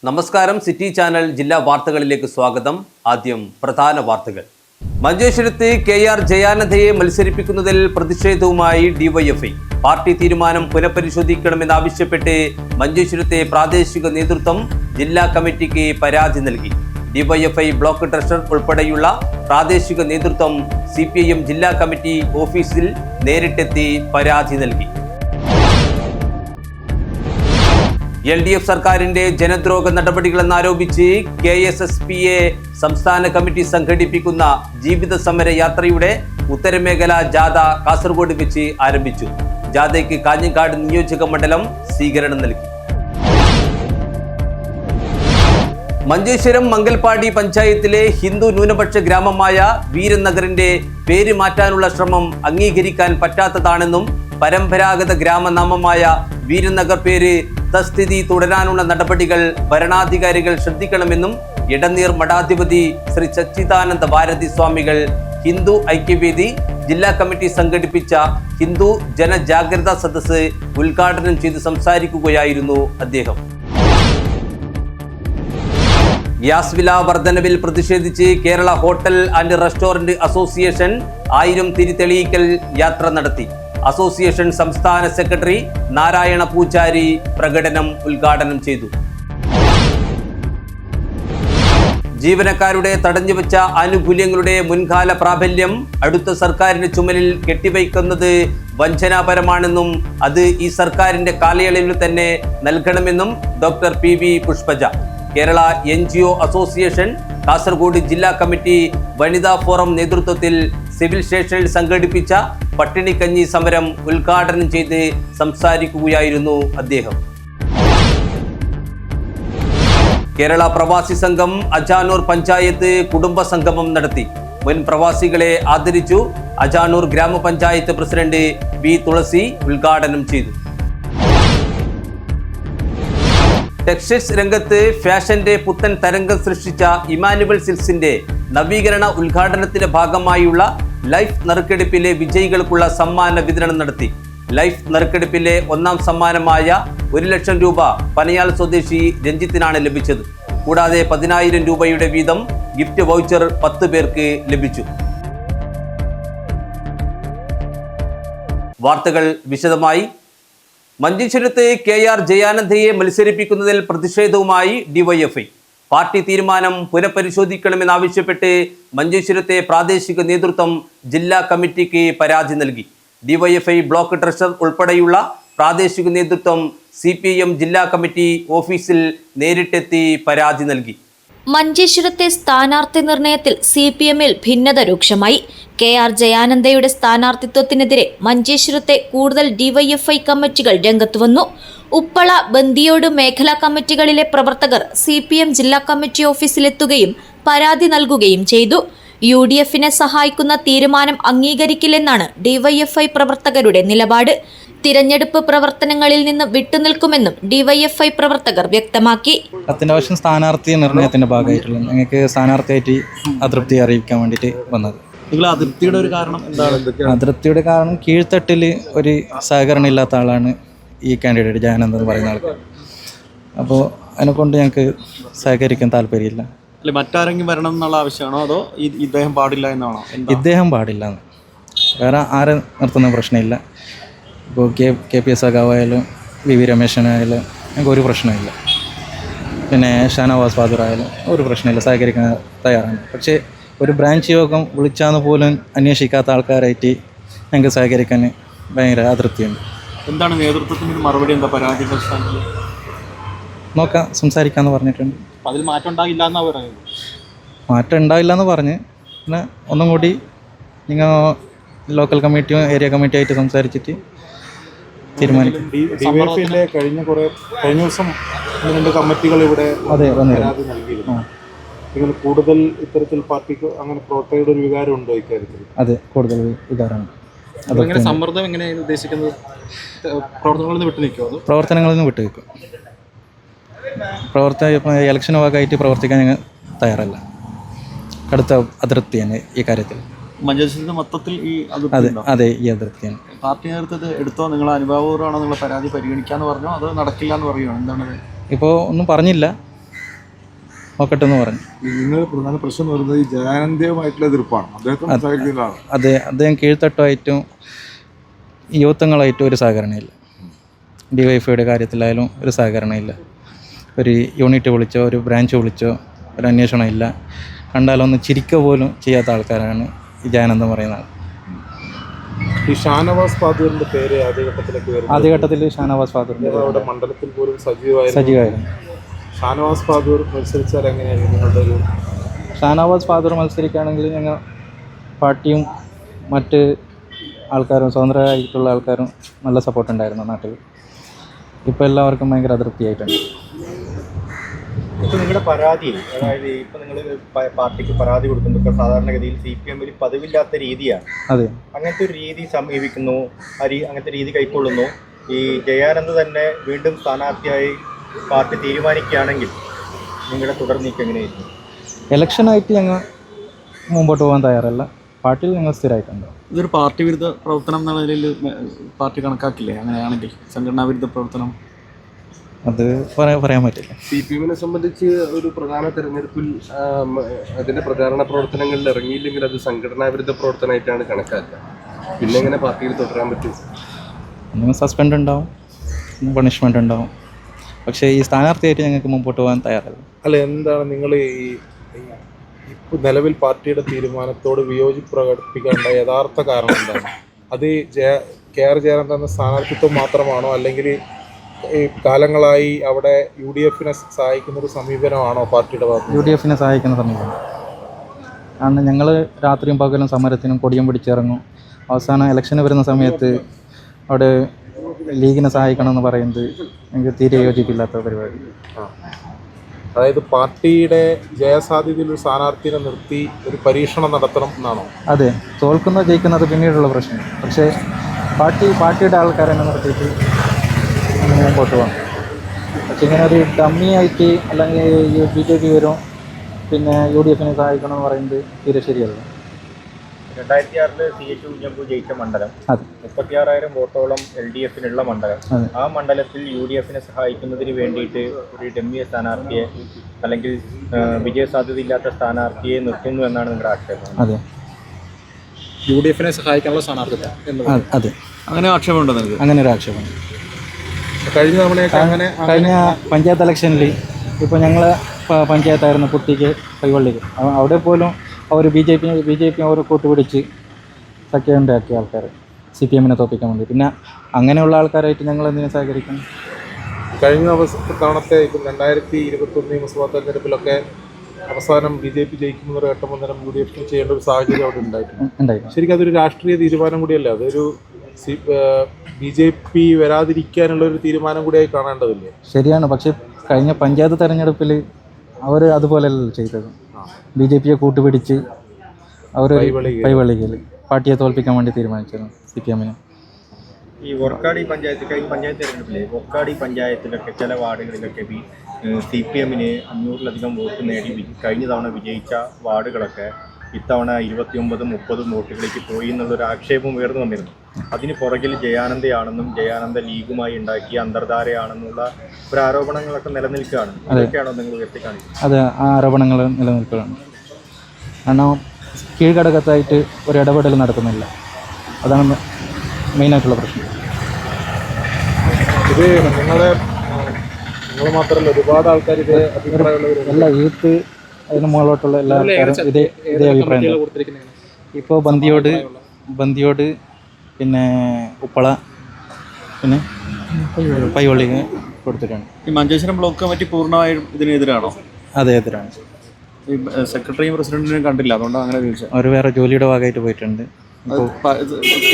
നമസ്കാരം. City channel ജില്ലാ വാർത്തകളിലേക്ക് സ്വാഗതം. ആദ്യം പ്രധാന വാർത്തകൾ. മഞ്ചേശ്വരത്ത് KR ജയാനന്ദയെ മത്സരിപ്പിക്കുന്നതിൽ പ്രതിഷേധവുമായി ഡിവൈഎഫ്ഐ. പാർട്ടി തീരുമാനം പുനഃപരിശോധിക്കണമെന്നാവശ്യപ്പെട്ട് മഞ്ചേശ്വരത്തെ പ്രാദേശിക നേതൃത്വം ജില്ലാ കമ്മിറ്റിക്ക് പരാതി നൽകി. ഡിവൈഎഫ്ഐ ബ്ലോക്ക് ട്രഷറർ ഉൾപ്പെടെയുള്ള പ്രാദേശിക നേതൃത്വം CPIM ജില്ലാ കമ്മിറ്റി ഓഫീസിൽ നേരിട്ടെത്തി പരാതി നൽകി. LDF സർക്കാരിന്റെ ജനദ്രോഹ നടപടികളെന്നാരോപിച്ച് KSSPA സംസ്ഥാന കമ്മിറ്റി സംഘടിപ്പിക്കുന്ന ജീവിത സമര യാത്രയുടെ ഉത്തരമേഖല ജാഥ കാസർഗോഡ് വെച്ച് ആരംഭിച്ചു. ജാഥയ്ക്ക് കാഞ്ഞങ്ങാട് നിയോജക മണ്ഡലം സ്വീകരണം നൽകി. മഞ്ചേശ്വരം മംഗൽപാടി പഞ്ചായത്തിലെ ഹിന്ദു ന്യൂനപക്ഷ ഗ്രാമമായ വീരനഗറിന്റെ പേര് മാറ്റാനുള്ള ശ്രമം അംഗീകരിക്കാൻ പറ്റാത്തതാണെന്നും പരമ്പരാഗത ഗ്രാമനാമമായ വീരനഗർ പേര് തസ്ഥിതി തുടരാനുള്ള നടപടികൾ ഭരണാധികാരികൾ ശ്രദ്ധിക്കണമെന്നും ഇടനീർ മഠാധിപതി ശ്രീ സച്ചിദാനന്ദ ഭാരതി സ്വാമികൾ ഹിന്ദു ഐക്യവേദി ജില്ലാ കമ്മിറ്റി സംഘടിപ്പിച്ച ഹിന്ദു ജനജാഗ്രതാ സദസ്സ് ഉദ്ഘാടനം ചെയ്ത് സംസാരിക്കുകയായിരുന്നു അദ്ദേഹം. ഗ്യാസ് വില വർധനവിൽ പ്രതിഷേധിച്ച് Kerala hotel and restaurant association 1000 തിരിതെളിയിക്കൽ യാത്ര നടത്തി. അസോസിയേഷൻ സംസ്ഥാന സെക്രട്ടറി നാരായണ പൂജാരി പ്രകടനം ഉദ്ഘാടനം ചെയ്തു. ജീവനക്കാരുടെ തടഞ്ഞുവെച്ച ആനുകൂല്യങ്ങളുടെ മുൻകാല പ്രാബല്യം അടുത്ത സർക്കാരിന്റെ ചുമലിൽ കെട്ടിവയ്ക്കുന്നത് വഞ്ചനാപരമാണെന്നും അത് ഈ സർക്കാരിന്റെ കാലയളവിൽ തന്നെ നൽകണമെന്നും doctor PV Pushpaja. Kerala NGO association Kasaragod ജില്ലാ കമ്മിറ്റി വനിതാ ഫോറം നേതൃത്വത്തിൽ സിവിൽ സ്റ്റേഷനിൽ സംഘടിപ്പിച്ച പട്ടിണിക്കഞ്ഞി സമരം ഉദ്ഘാടനം ചെയ്ത് സംസാരിക്കുകയായിരുന്നു അദ്ദേഹം. കേരള പ്രവാസി സംഘം അജാനൂർ പഞ്ചായത്ത് കുടുംബ സംഗമം നടത്തി. മുൻ പ്രവാസികളെ ആദരിച്ചു. അജാനൂർ ഗ്രാമപഞ്ചായത്ത് പ്രസിഡന്റ് B തുളസി ഉദ്ഘാടനം ചെയ്തു. ടെക്സ്റ്റൈൽസ് രംഗത്ത് ഫാഷന്റെ പുത്തൻ തരംഗം സൃഷ്ടിച്ച ഇമാനുവൽ സിൽക്സിന്റെ നവീകരണ ഉദ്ഘാടനത്തിന്റെ ഭാഗമായുള്ള ലൈഫ് നറുക്കെടുപ്പിലെ വിജയികൾക്കുള്ള സമ്മാന വിതരണം നടത്തി. ലൈഫ് നറുക്കെടുപ്പിലെ ഒന്നാം സമ്മാനമായ 1 ലക്ഷം രൂപ പനയാൽ സ്വദേശി രഞ്ജിത്തിനാണ് ലഭിച്ചത്. കൂടാതെ 10,000 രൂപയുടെ വീതം ഗിഫ്റ്റ് വൗച്ചർ 10 പേർക്ക് ലഭിച്ചു. വാർത്തകൾ വിശദമായി. മഞ്ചേശ്വരത്ത് KR ജയാനന്ദയെ മത്സരിപ്പിക്കുന്നതിൽ പ്രതിഷേധവുമായി ഡിവൈഎഫ്ഐ. പാർട്ടി തീരുമാനം പുനഃപരിശോധിക്കണമെന്നാവശ്യപ്പെട്ട് മഞ്ചേശ്വരത്തെ പ്രാദേശിക നേതൃത്വം ജില്ലാ കമ്മിറ്റിക്ക് പരാതി നൽകി. ഡിവൈഎഫ്ഐ ബ്ലോക്ക് ട്രഷറർ ഉൾപ്പെടെയുള്ള പ്രാദേശിക നേതൃത്വം CPIM ജില്ലാ കമ്മിറ്റി ഓഫീസിൽ നേരിട്ടെത്തി പരാതി നൽകി. മഞ്ചേശ്വരത്തെ സ്ഥാനാർത്ഥി നിർണയത്തിൽ CPMൽ ഭിന്നത രൂക്ഷമായി. KR ജയാനന്ദയുടെ സ്ഥാനാർത്ഥിത്വത്തിനെതിരെ മഞ്ചേശ്വരത്തെ കൂടുതൽ DYFI കമ്മിറ്റികൾ രംഗത്തുവന്നു. ഉപ്പള, ബന്ദിയോട് മേഖലാ കമ്മിറ്റികളിലെ പ്രവർത്തകർ CPM ജില്ലാ കമ്മിറ്റി ഓഫീസിലെത്തുകയും പരാതി നൽകുകയും ചെയ്തു. UDFനെ സഹായിക്കുന്ന തീരുമാനം അംഗീകരിക്കില്ലെന്നാണ് DYFI പ്രവർത്തകരുടെ നിലപാട്. തിരഞ്ഞെടുപ്പ് പ്രവർത്തനങ്ങളിൽ നിന്ന് വിട്ടുനിൽക്കുമെന്നും DYFI പ്രവർത്തകർ വ്യക്തമാക്കി. അത്യാവശ്യം സ്ഥാനാർത്ഥി നിർണയത്തിന്റെ ഭാഗമായിട്ടുള്ള ഞങ്ങൾക്ക് സ്ഥാനാർത്ഥിയായിട്ട് അതൃപ്തി അറിയിക്കാൻ വേണ്ടിയിട്ട് വന്നത്. അതൃപ്തിയുടെ ഒരു കാരണം എന്താണ്? അതൃപ്തിയുടെ കാരണം കീഴ്ത്തട്ടിൽ ഒരു സഹകരണം ഇല്ലാത്ത ആളാണ് ഈ കാൻഡിഡേറ്റ് ജയാനന്ദ എന്ന് പറയുന്ന ആൾക്ക്. അപ്പോൾ അതിനെക്കൊണ്ട് ഞങ്ങൾക്ക് സഹകരിക്കാൻ താല്പര്യമില്ല. മറ്റാരെങ്കിലും വരണം എന്നുള്ള ആവശ്യമാണോ അതോ ഇദ്ദേഹം പാടില്ല എന്നാണോ? ഇദ്ദേഹം പാടില്ല എന്ന്, വേറെ ആരെ നിർത്തുന്ന പ്രശ്നമില്ല. ഇപ്പോൾ KPS സഖാവായാലും VV രമേശനായാലും ഞങ്ങൾക്ക് ഒരു പ്രശ്നമില്ല. പിന്നെ ഷാനവാസ് ഫാദറായാലും ഒരു പ്രശ്നമില്ല, സഹകരിക്കാൻ തയ്യാറാണ്. പക്ഷേ ഒരു ബ്രാഞ്ച് യോഗം വിളിച്ചാന്ന് പോലും അന്വേഷിക്കാത്ത ആൾക്കാരായിട്ട് ഞങ്ങൾക്ക് സഹകരിക്കാൻ ഭയങ്കര അതൃപ്തിയുണ്ട്. എന്താണ് നേതൃത്വത്തിൻ്റെ മറുപടി? എന്താ പരാതി നോക്കാം, സംസാരിക്കാമെന്ന് പറഞ്ഞിട്ടുണ്ട്. അതിൽ മാറ്റം ഉണ്ടാകില്ല എന്നാണ് പറയുന്നത്. മാറ്റം ഉണ്ടാവില്ല എന്ന് പറഞ്ഞ് പിന്നെ ഒന്നും കൂടി നിങ്ങൾ ലോക്കൽ കമ്മിറ്റിയും ഏരിയ കമ്മിറ്റിയായിട്ട് സംസാരിച്ചിട്ട് തീരുമാനിക്കും. കഴിഞ്ഞ ദിവസം 2 കമ്മിറ്റികൾ ഇവിടെ പരാതി നൽകിയിരുന്നു. നിങ്ങൾ കൂടുതൽ ഇത്തരത്തിൽ പാർട്ടിക്ക് അങ്ങനെ പ്രവർത്തകരുടെ ഒരു വികാരം ഉണ്ടോ ഇക്കാര്യത്തിൽ? അതെ, കൂടുതൽ വികാരമാണ്. സമ്മർദ്ദം എങ്ങനെയാണ് ഉദ്ദേശിക്കുന്നത്? പ്രവർത്തനങ്ങളിൽ നിന്ന് വിട്ടുനിൽക്കുമോ? പ്രവർത്തനങ്ങളിൽ നിന്ന് വിട്ടുനിൽക്കും. ഇലക്ഷന് ഭാഗമായിട്ട് പ്രവർത്തിക്കാൻ ഞങ്ങൾ തയ്യാറല്ല. കടുത്ത അതൃപ്തിയാണ് ഈ കാര്യത്തിൽ. മഞ്ചേശ്വരത്ത് മൊത്തത്തിൽ ഈ അതെ ഈ അതൃപ്തിയാണ്. പാർട്ടി നേതൃത്വത്തെ എടുത്തോ? നിങ്ങൾ അനുഭാവപൂർവ്വമാണോ നിങ്ങളെ പരാതി പരിഗണിക്കാന്ന് പറഞ്ഞോ അതോ നടക്കില്ല എന്ന് പറയുമോ? എന്താണ്? ഇപ്പോൾ ഒന്നും പറഞ്ഞില്ല, നോക്കട്ടെ എന്ന് പറഞ്ഞു. നിങ്ങളുടെ പ്രധാന പ്രശ്നം എന്ന് പറയുന്നത് ഈ ജയാനന്ദയുമായിട്ടുള്ള എതിർപ്പാണ്. അദ്ദേഹത്തെ അദ്ദേഹം കീഴ്ത്തട്ടുമായിട്ടും യുവത്വങ്ങളായിട്ടും ഒരു സഹകരണമില്ല. DYFIയുടെ കാര്യത്തിലായാലും ഒരു സഹകരണമില്ല. ഒരു യൂണിറ്റ് വിളിച്ചോ ഒരു ബ്രാഞ്ച് വിളിച്ചോ ഒരു അന്വേഷണം ഇല്ല. കണ്ടാലൊന്ന് ചിരിക്കുക പോലും ചെയ്യാത്ത ആൾക്കാരാണ് ഈ ജയാനന്ദം പറയുന്ന ആൾ. ഈ ഷാനവാസ് ഫാദൂറിന്റെ പേര് ആദ്യഘട്ടത്തിൽ ഷാനവാസ് ഫാദൂറിൻ്റെ അവിടെ മണ്ഡലത്തിൽ പോലും സജീവമായിരുന്നു. ഷാനവാസ് ഫാദൂർ മത്സരിച്ചാൽ എങ്ങനെയായിരുന്നു നിങ്ങളുടെ ഒരു? ഷാനവാസ് ഫാദൂർ മത്സരിക്കുകയാണെങ്കിൽ ഞങ്ങൾ പാർട്ടിയും മറ്റ് ആൾക്കാരും സ്വതന്ത്രമായിട്ടുള്ള ആൾക്കാരും നല്ല സപ്പോർട്ട് ഉണ്ടായിരുന്നു നാട്ടിൽ. ഇപ്പോൾ എല്ലാവർക്കും ഭയങ്കര അതൃപ്തിയായിട്ടുണ്ട്. ഇപ്പോൾ നിങ്ങളുടെ പരാതി, അതായത് ഇപ്പോൾ നിങ്ങൾ പാർട്ടിക്ക് പരാതി കൊടുക്കുമ്പോൾ സാധാരണഗതിയിൽ CPM-ൽ പതിവില്ലാത്ത രീതിയാണ്. അതെ, അങ്ങനത്തെ ഒരു രീതി സമീപിക്കുന്നു, അങ്ങനത്തെ രീതി കൈക്കൊള്ളുന്നു. ഈ ജയാനന്ദ് തന്നെ വീണ്ടും സ്ഥാനാർത്ഥിയായി പാർട്ടി തീരുമാനിക്കുകയാണെങ്കിൽ നിങ്ങളുടെ തുടർ നീക്കം എങ്ങനെയായിരിക്കും? ഇലക്ഷനായിട്ട് ഞങ്ങൾ മുമ്പോട്ട് പോകാൻ തയ്യാറല്ല. പാർട്ടിയിൽ ഞങ്ങൾ സ്ഥിരമായിട്ടുണ്ട്. ഇതൊരു പാർട്ടി വിരുദ്ധ പ്രവർത്തനം എന്നുള്ള നിലയിൽ പാർട്ടി കണക്കാക്കില്ലേ? അങ്ങനെയാണെങ്കിൽ സംഘടനാ വിരുദ്ധ പ്രവർത്തനം അത് പറയാൻ പറ്റില്ല. CPM-നെ സംബന്ധിച്ച് ഒരു പ്രധാന തെരഞ്ഞെടുപ്പിൽ അതിന്റെ പ്രചാരണ പ്രവർത്തനങ്ങളിൽ ഇറങ്ങിയില്ലെങ്കിൽ അത് സംഘടനാ വിരുദ്ധ പ്രവർത്തനമായിട്ടാണ് കണക്കാക്കുക. പിന്നെ എങ്ങനെ പാർട്ടിയിൽ തുടരാൻ പറ്റും? ഒന്നും സസ്പെൻഡ് ഉണ്ടാവും, പണിഷ്മെൻ്റ് ഉണ്ടാവും. പക്ഷേ ഈ സ്ഥാനാർത്ഥിയായിട്ട് ഞങ്ങൾക്ക് മുമ്പോട്ട് പോകാൻ തയ്യാറല്ല. അല്ല, എന്താണ് നിങ്ങൾ ഈ ഇപ്പോൾ നിലവിൽ പാർട്ടിയുടെ തീരുമാനത്തോട് വിയോജിപ്പ് പ്രകടിപ്പിക്കേണ്ട യഥാർത്ഥ കാരണം എന്താണ്? അത് KR ജയാനന്ദ എന്ന സ്ഥാനാർത്ഥിത്വം മാത്രമാണോ, അല്ലെങ്കിൽ ഈ കാലങ്ങളായി അവിടെ UDF-നെ സഹായിക്കുന്ന ഒരു സമീപനമാണോ പാർട്ടിയുടെ ഭാഗത്ത്? UDF-നെ സഹായിക്കുന്ന സമീപനം. കാരണം ഞങ്ങൾ രാത്രിയും പകലും സമരത്തിനും കൊടിയും പിടിച്ചിറങ്ങും. അവസാനം ഇലക്ഷന് വരുന്ന സമയത്ത് അവിടെ ലീഗിനെ സഹായിക്കണമെന്ന് പറയുന്നത് എനിക്ക് തീരെ യോജിപ്പില്ലാത്ത പരിപാടി. അതായത് പാർട്ടിയുടെ ജയസാധ്യതയിൽ ഒരു സ്ഥാനാർത്ഥിയെ നിർത്തി ഒരു പരീക്ഷണം നടത്തണം എന്നാണോ? അതെ, തോൽക്കുന്നത് ജയിക്കുന്നത് പിന്നീടുള്ള പ്രശ്നം. പക്ഷേ പാർട്ടിയുടെ ആൾക്കാരെ നിർത്തിയിട്ട് മുമ്പോട്ട് പോകാം. പക്ഷെ ഇങ്ങനെ ഒരു ഡമ്മി ആയിട്ട് അല്ലെങ്കിൽ BJP വരും പിന്നെ UDF-നെ സഹായിക്കണമെന്ന് പറയുന്നത് തീരെ ശരിയല്ല. 2006 CH കുഞ്ഞമ്പു ജയിച്ച മണ്ഡലം, 36,000 വോട്ടോളം LDF-നുള്ള മണ്ഡലം. ആ മണ്ഡലത്തിൽ UDF-നെ സഹായിക്കുന്നതിന് വേണ്ടിയിട്ട് ഒരു ഡമ്മി സ്ഥാനാർത്ഥിയെ അല്ലെങ്കിൽ വിജയസാധ്യതയില്ലാത്ത സ്ഥാനാർത്ഥിയെ നിർത്തുന്നു എന്നാണ് നിങ്ങളുടെ ആക്ഷേപം. അതെ, UDF-നെ സഹായിക്കാനുള്ള സ്ഥാനാർത്ഥിത്വം. അതെ, അങ്ങനെ ആക്ഷേപമുണ്ടോ നിങ്ങൾക്ക്? അങ്ങനെ ഒരു ആക്ഷേപം. കഴിഞ്ഞ പഞ്ചായത്ത് ഇലക്ഷനിൽ ഇപ്പോൾ ഞങ്ങൾ പഞ്ചായത്തായിരുന്ന കുട്ടിക്ക് കൈവള്ളിക്ക് അവിടെ പോലും അവർ BJP അവർ കൂട്ടുപിടിച്ച് സഖ്യമുണ്ടാക്കിയ ആൾക്കാർ CPM-നെ തോപ്പിക്കാൻ വേണ്ടി. പിന്നെ അങ്ങനെയുള്ള ആൾക്കാരായിട്ട് ഞങ്ങൾ എന്തിനു സഹകരിക്കണം? കഴിഞ്ഞ തവണത്തെ ഇപ്പം 2021 നിയമസഭാ തെരഞ്ഞെടുപ്പിലൊക്കെ അവസാനം BJP ജയിക്കുന്നൊരു ഘട്ടം മുതലും UDF ചെയ്യേണ്ട ഒരു സാഹചര്യം അവിടെ ഉണ്ടായിട്ടുണ്ട്. ശരിക്കും അതൊരു രാഷ്ട്രീയ തീരുമാനം കൂടിയല്ല, അതൊരു BJP വരാതിരിക്കാനുള്ള ഒരു തീരുമാനം കൂടിയായി കാണേണ്ടതില്ലേ? ശരിയാണ്. പക്ഷേ കഴിഞ്ഞ പഞ്ചായത്ത് തെരഞ്ഞെടുപ്പിൽ അവർ അതുപോലെയല്ല ചെയ്തത്. BJP-യെ കൂട്ടുപിടിച്ച് അവർ കൈവള്ളിക്കൽ പാർട്ടിയെ തോൽപ്പിക്കാൻ വേണ്ടി തീരുമാനിച്ചത് CPM-നെ. ഈ വൊക്കാടി പഞ്ചായത്ത് കഴിഞ്ഞ പഞ്ചായത്ത് തെരഞ്ഞെടുപ്പിലെ വൊക്കാടി പഞ്ചായത്തിലൊക്കെ ചില വാർഡുകളിലൊക്കെ CPM-ന് 500-ലധികം വോട്ട് നേടി കഴിഞ്ഞ തവണ വിജയിച്ച വാർഡുകളൊക്കെ ഇത്തവണ 29-30 വോട്ടുകളിലേക്ക് പോയി എന്നുള്ളൊരു ആക്ഷേപം ഉയർന്നു വന്നിരുന്നു. അതിന് പുറകിൽ ജയാനന്ദയാണെന്നും ജയാനന്ദ ലീഗുമായി ഉണ്ടാക്കിയ അന്തർധാരയാണെന്നുള്ള ഒരു ആരോപണങ്ങളൊക്കെ നിലനിൽക്കുകയാണ്. അതൊക്കെയാണോ നിങ്ങൾ ഉയർത്തിക്കാണിക്കുന്നത്? അതെ, ആ ആരോപണങ്ങൾ നിലനിൽക്കുകയാണ്. കാരണം കീഴ്ഘടകത്തായിട്ട് ഒരു ഇടപെടൽ നടക്കുന്നില്ല. അതാണ് മെയിനായിട്ടുള്ള പ്രശ്നം. ഇത് നിങ്ങൾ മാത്രമല്ല, ഒരുപാട് ആൾക്കാർ ഇത് അഭിപ്രായമുള്ളവർ, എല്ലാ യൂത്ത് അതിന് മുകളിലോട്ടുള്ള എല്ലാ ആൾക്കാരും ഇതേ അഭിപ്രായം. ഇപ്പോൾ ബന്ദിയോട് പിന്നെ ഉപ്പള പിന്നെ പൈവള്ളി കൊടുത്തിട്ടുണ്ട്. ഈ മഞ്ചേശ്വരം ബ്ലോക്ക് കമ്മിറ്റി പൂർണ്ണമായും ഇതിനെതിരാണോ? അതെ, എതിരാണ്. ഈ സെക്രട്ടറിയും പ്രസിഡന്റിനെയും കണ്ടില്ല, അതുകൊണ്ടാണ് അങ്ങനെ ചോദിച്ചത്. അവർ വേറെ ജോലിയുടെ ഭാഗമായിട്ട് പോയിട്ടുണ്ട്.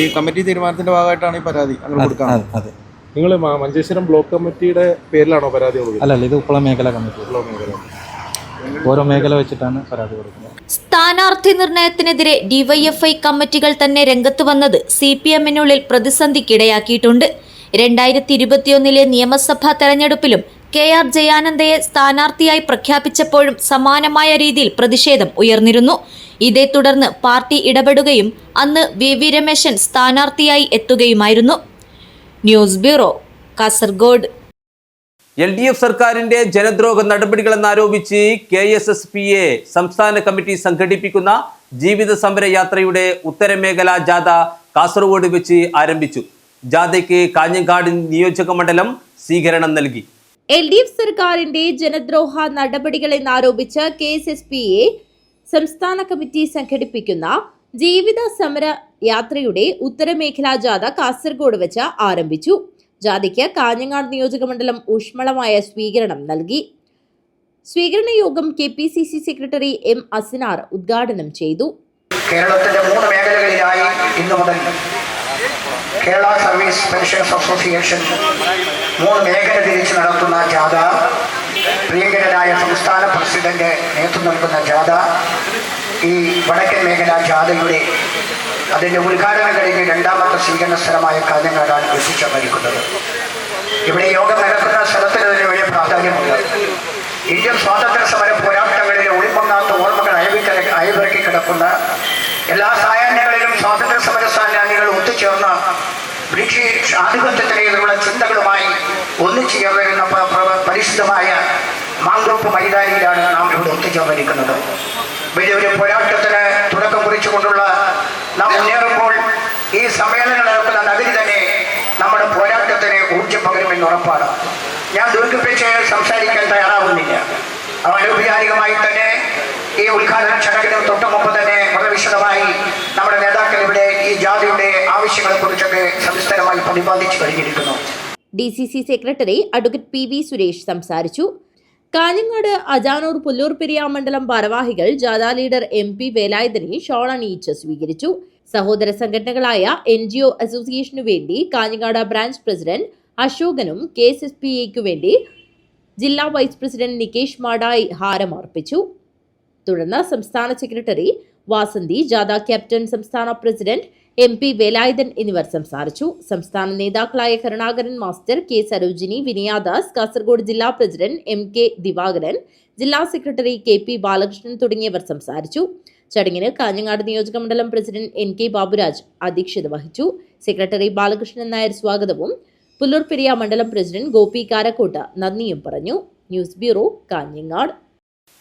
ഈ കമ്മിറ്റി തീരുമാനത്തിന്റെ ഭാഗമായിട്ടാണ് ഈ പരാതി. അതെ, നിങ്ങൾ മഞ്ചേശ്വരം ബ്ലോക്ക് കമ്മിറ്റിയുടെ പേരിലാണോ പരാതി കൊടുക്കുന്നത്? അല്ലല്ല, ഇത് ഉപ്പള മേഖല കമ്മിറ്റി. ഓരോ മേഖല വെച്ചിട്ടാണ് പരാതി കൊടുക്കുന്നത്. സ്ഥാനാർത്ഥി നിർണയത്തിനെതിരെ DYFI കമ്മിറ്റികൾ തന്നെ രംഗത്ത് വന്നത് CPM-നുള്ളിൽ പ്രതിസന്ധിക്കിടയാക്കിയിട്ടുണ്ട്. 2021 നിയമസഭാ തെരഞ്ഞെടുപ്പിലും KR ജയാനന്ദയെ സ്ഥാനാർത്ഥിയായി പ്രഖ്യാപിച്ചപ്പോഴും സമാനമായ രീതിയിൽ പ്രതിഷേധം ഉയർന്നിരുന്നു. ഇതേ തുടർന്ന് പാർട്ടി ഇടപെടുകയും അന്ന് VV രമേശൻ സ്ഥാനാർത്ഥിയായി എത്തുകയുമായിരുന്നു. News bureau, Kasaragod. LDF സർക്കാരിന്റെ ജനദ്രോഹ നടപടികളെന്നാരോപിച്ച് KSSPA സംസ്ഥാന കമ്മിറ്റി സംഘടിപ്പിക്കുന്ന ജീവിത സമര യാത്രയുടെ ഉത്തരമേഖലാ ജാഥ കാസർഗോഡ് വെച്ച് ആരംഭിച്ചു. ജാഥയ്ക്ക് കാഞ്ഞങ്ങാട് നിയോജക മണ്ഡലം സ്വീകരണം നൽകി. LDF സർക്കാരിന്റെ ജനദ്രോഹ നടപടികളെന്നാരോപിച്ച് KSSPA സംസ്ഥാന കമ്മിറ്റി സംഘടിപ്പിക്കുന്ന ജീവിത സമര യാത്രയുടെ ഉത്തരമേഖലാ ജാഥ കാസർഗോഡ് വെച്ച് ആരംഭിച്ചു. ജാഥയ്ക്ക് കാഞ്ഞങ്ങാട് നിയോജക മണ്ഡലം ഊഷ്മളമായ സ്വീകരണം നൽകി. സ്വീകരണ യോഗം KPCC സെക്രട്ടറി M. അസിനാർ ഉദ്ഘാടനം ചെയ്തു. കേരളത്തിന്റെ 3 മേഖലകളിലായി ഇന്നു മുതൽ കേരള സർവീസ് പെൻഷൻസ് അസോസിയേഷൻ 3 മേഖല തിരിച്ച് നടത്തുന്ന ജാഥ, പ്രിയങ്കരനായ സംസ്ഥാന പ്രസിഡന്റ് നേതൃത്വം നൽകുന്ന ജാഥ, ഈ വടക്കൻ മേഖലാ ജാഥയുടെ അതിൻ്റെ ഉദ്ഘാടനം കഴിഞ്ഞ് 2ാമത്തെ സ്വീകരണ സ്ഥലമായ കാഞ്ഞങ്ങാടാണ് എത്തിച്ചേർന്നിരിക്കുന്നത്. ഇവിടെ യോഗം നടക്കുന്ന സ്ഥലത്തിന് തന്നെ വലിയ പ്രാധാന്യമുണ്ട്. ഇന്ത്യൻ സ്വാതന്ത്ര്യ സമര പോരാട്ടങ്ങളിലെ ഒളിമങ്ങാത്ത ഓർമ്മകൾ അയവിറക്കി കിടക്കുന്ന എല്ലാ സായാഹ്നങ്ങളിലും സ്വാതന്ത്ര്യ സമര സേനാനികൾ ഒത്തുചേർന്ന് ബ്രിട്ടീഷ് ആധിപത്യത്തിനെതിരെയുള്ള ചിന്തകളുമായി ഒന്നിച്ചു ചേർന്നിരുന്ന പരിശുദ്ധമായ മാങ്കുപ്പ് മൈതാനിയിലാണ് നാം ഇവിടെ ഒത്തുചേർന്നിരിക്കുന്നത്. വലിയൊരു പോരാട്ടത്തിന് തുടക്കം കുറിച്ചുകൊണ്ടുള്ള നാം മുന്നേറുമ്പോൾ ഈ സമ്മേളനം നടക്കുന്ന നഗരി തന്നെ നമ്മുടെ പോരാട്ടത്തിന് ഊർജ്ജം പകരുമെന്ന് ഉറപ്പാണ്. ഞാൻ ദീർഘിപ്പിച്ച് സംസാരിക്കാൻ തയ്യാറാവുന്നില്ല. അനൗപചാരികമായി തന്നെ ഈ ഉദ്ഘാടന ചടങ്ങിന് തൊട്ട് മുമ്പ് തന്നെ വളരെ വിശദമായി നമ്മുടെ നേതാക്കൾ ഇവിടെ ഈ ജാഥയുടെ ആവശ്യങ്ങളെ കുറിച്ചൊക്കെ സവിസ്തരമായി പ്രതിപാദിച്ചു കഴിഞ്ഞിരിക്കുന്നു. DCC secretary advocate PV Suresh സംസാരിച്ചു. കാഞ്ഞങ്ങാട് അജാനൂർ പുല്ലൂർപെരിയ മണ്ഡലം ഭാരവാഹികൾ ജാഥ ലീഡർ MP വേലായുധനെ ഷോൾ അണിയിച്ച് സ്വീകരിച്ചു. സഹോദര സംഘടനകളായ NGO അസോസിയേഷനു വേണ്ടി കാഞ്ഞങ്ങാട് ബ്രാഞ്ച് പ്രസിഡന്റ് അശോകനും KSSPAയ്ക്കു വേണ്ടി ജില്ലാ വൈസ് പ്രസിഡന്റ് നികേഷ് മാടായി ഹാരം അർപ്പിച്ചു. തുടർന്ന് സംസ്ഥാന സെക്രട്ടറി വാസന്തി, ജാഥ ക്യാപ്റ്റൻ, സംസ്ഥാന പ്രസിഡന്റ് MP വേലായുധൻ എന്നിവർ സംസാരിച്ചു. സംസ്ഥാന നേതാക്കളായ കരുണാകരൻ മാസ്റ്റർ, K. സരോജിനി, വിനയാദാസ്, കാസർഗോഡ് ജില്ലാ പ്രസിഡന്റ് MK ദിവാകരൻ, ജില്ലാ സെക്രട്ടറി KP ബാലകൃഷ്ണൻ തുടങ്ങിയവർ സംസാരിച്ചു. ചടങ്ങിന് കാഞ്ഞങ്ങാട് നിയോജക മണ്ഡലം പ്രസിഡന്റ് NK ബാബുരാജ് അധ്യക്ഷത വഹിച്ചു. സെക്രട്ടറി ബാലകൃഷ്ണൻ നായർ സ്വാഗതവും പുല്ലൂർപെരിയ മണ്ഡലം പ്രസിഡന്റ് ഗോപി കാരക്കോട്ട് നന്ദിയും പറഞ്ഞു. News bureau, Kanhangad.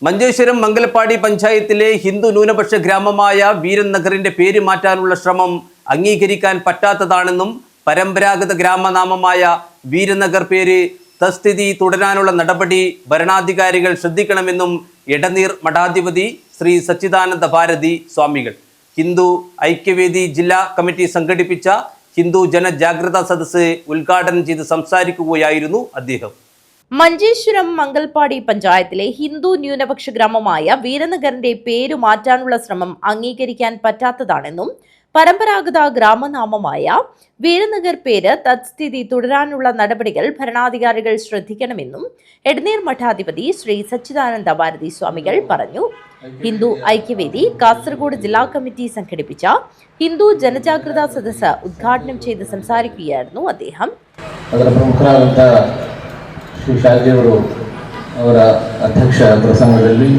മഞ്ചേശ്വരം മംഗലപ്പാടി പഞ്ചായത്തിലെ ഹിന്ദു ന്യൂനപക്ഷ ഗ്രാമമായ വീരൻ നഗറിന്റെ പേര് മാറ്റാനുള്ള ശ്രമം അംഗീകരിക്കാൻ പറ്റാത്തതാണെന്നും പരമ്പരാഗത ഗ്രാമനാമമായ വീരനഗർ പേര് തസ്ഥിതി തുടരാനുള്ള നടപടി ഭരണാധികാരികൾ ശ്രദ്ധിക്കണമെന്നും എടനീർ മഠാധിപതി ശ്രീ സച്ചിദാനന്ദ ഭാരതി സ്വാമികൾ. ഹിന്ദു ഐക്യവേദി ജില്ലാ കമ്മിറ്റി സംഘടിപ്പിച്ച ഹിന്ദു ജനജാഗ്രതാ സദസ്സ് ഉദ്ഘാടനം ചെയ്ത് സംസാരിക്കുകയായിരുന്നു അദ്ദേഹം. മഞ്ചേശ്വരം മംഗൽപാടി പഞ്ചായത്തിലെ ഹിന്ദു ന്യൂനപക്ഷ ഗ്രാമമായ വീരനഗറിന്റെ പേരു മാറ്റാനുള്ള ശ്രമം അംഗീകരിക്കാൻ പറ്റാത്തതാണെന്നും പരമ്പരാഗത ഗ്രാമനാമമായ വീരനഗർ പേര് തത്സ്ഥിതി തുടരാനുള്ള നടപടികൾ ഭരണാധികാരികൾ ശ്രദ്ധിക്കണമെന്നും എടനീർ മഠാധിപതി ശ്രീ സച്ചിദാനന്ദ ഭാരതി സ്വാമികൾ പറഞ്ഞു. ഹിന്ദു ഐക്യവേദി കാസർഗോഡ് ജില്ലാ കമ്മിറ്റി സംഘടിപ്പിച്ച ഹിന്ദു ജനജാഗ്രതാ സദസ്സ് ഉദ്ഘാടനം ചെയ്ത് സംസാരിക്കുകയായിരുന്നു അദ്ദേഹം. ಶ್ರೀ ಶಾಲೆಯವರು ಅವರ ಅಧ್ಯಕ್ಷ ಪ್ರಸಂಗದಲ್ಲಿ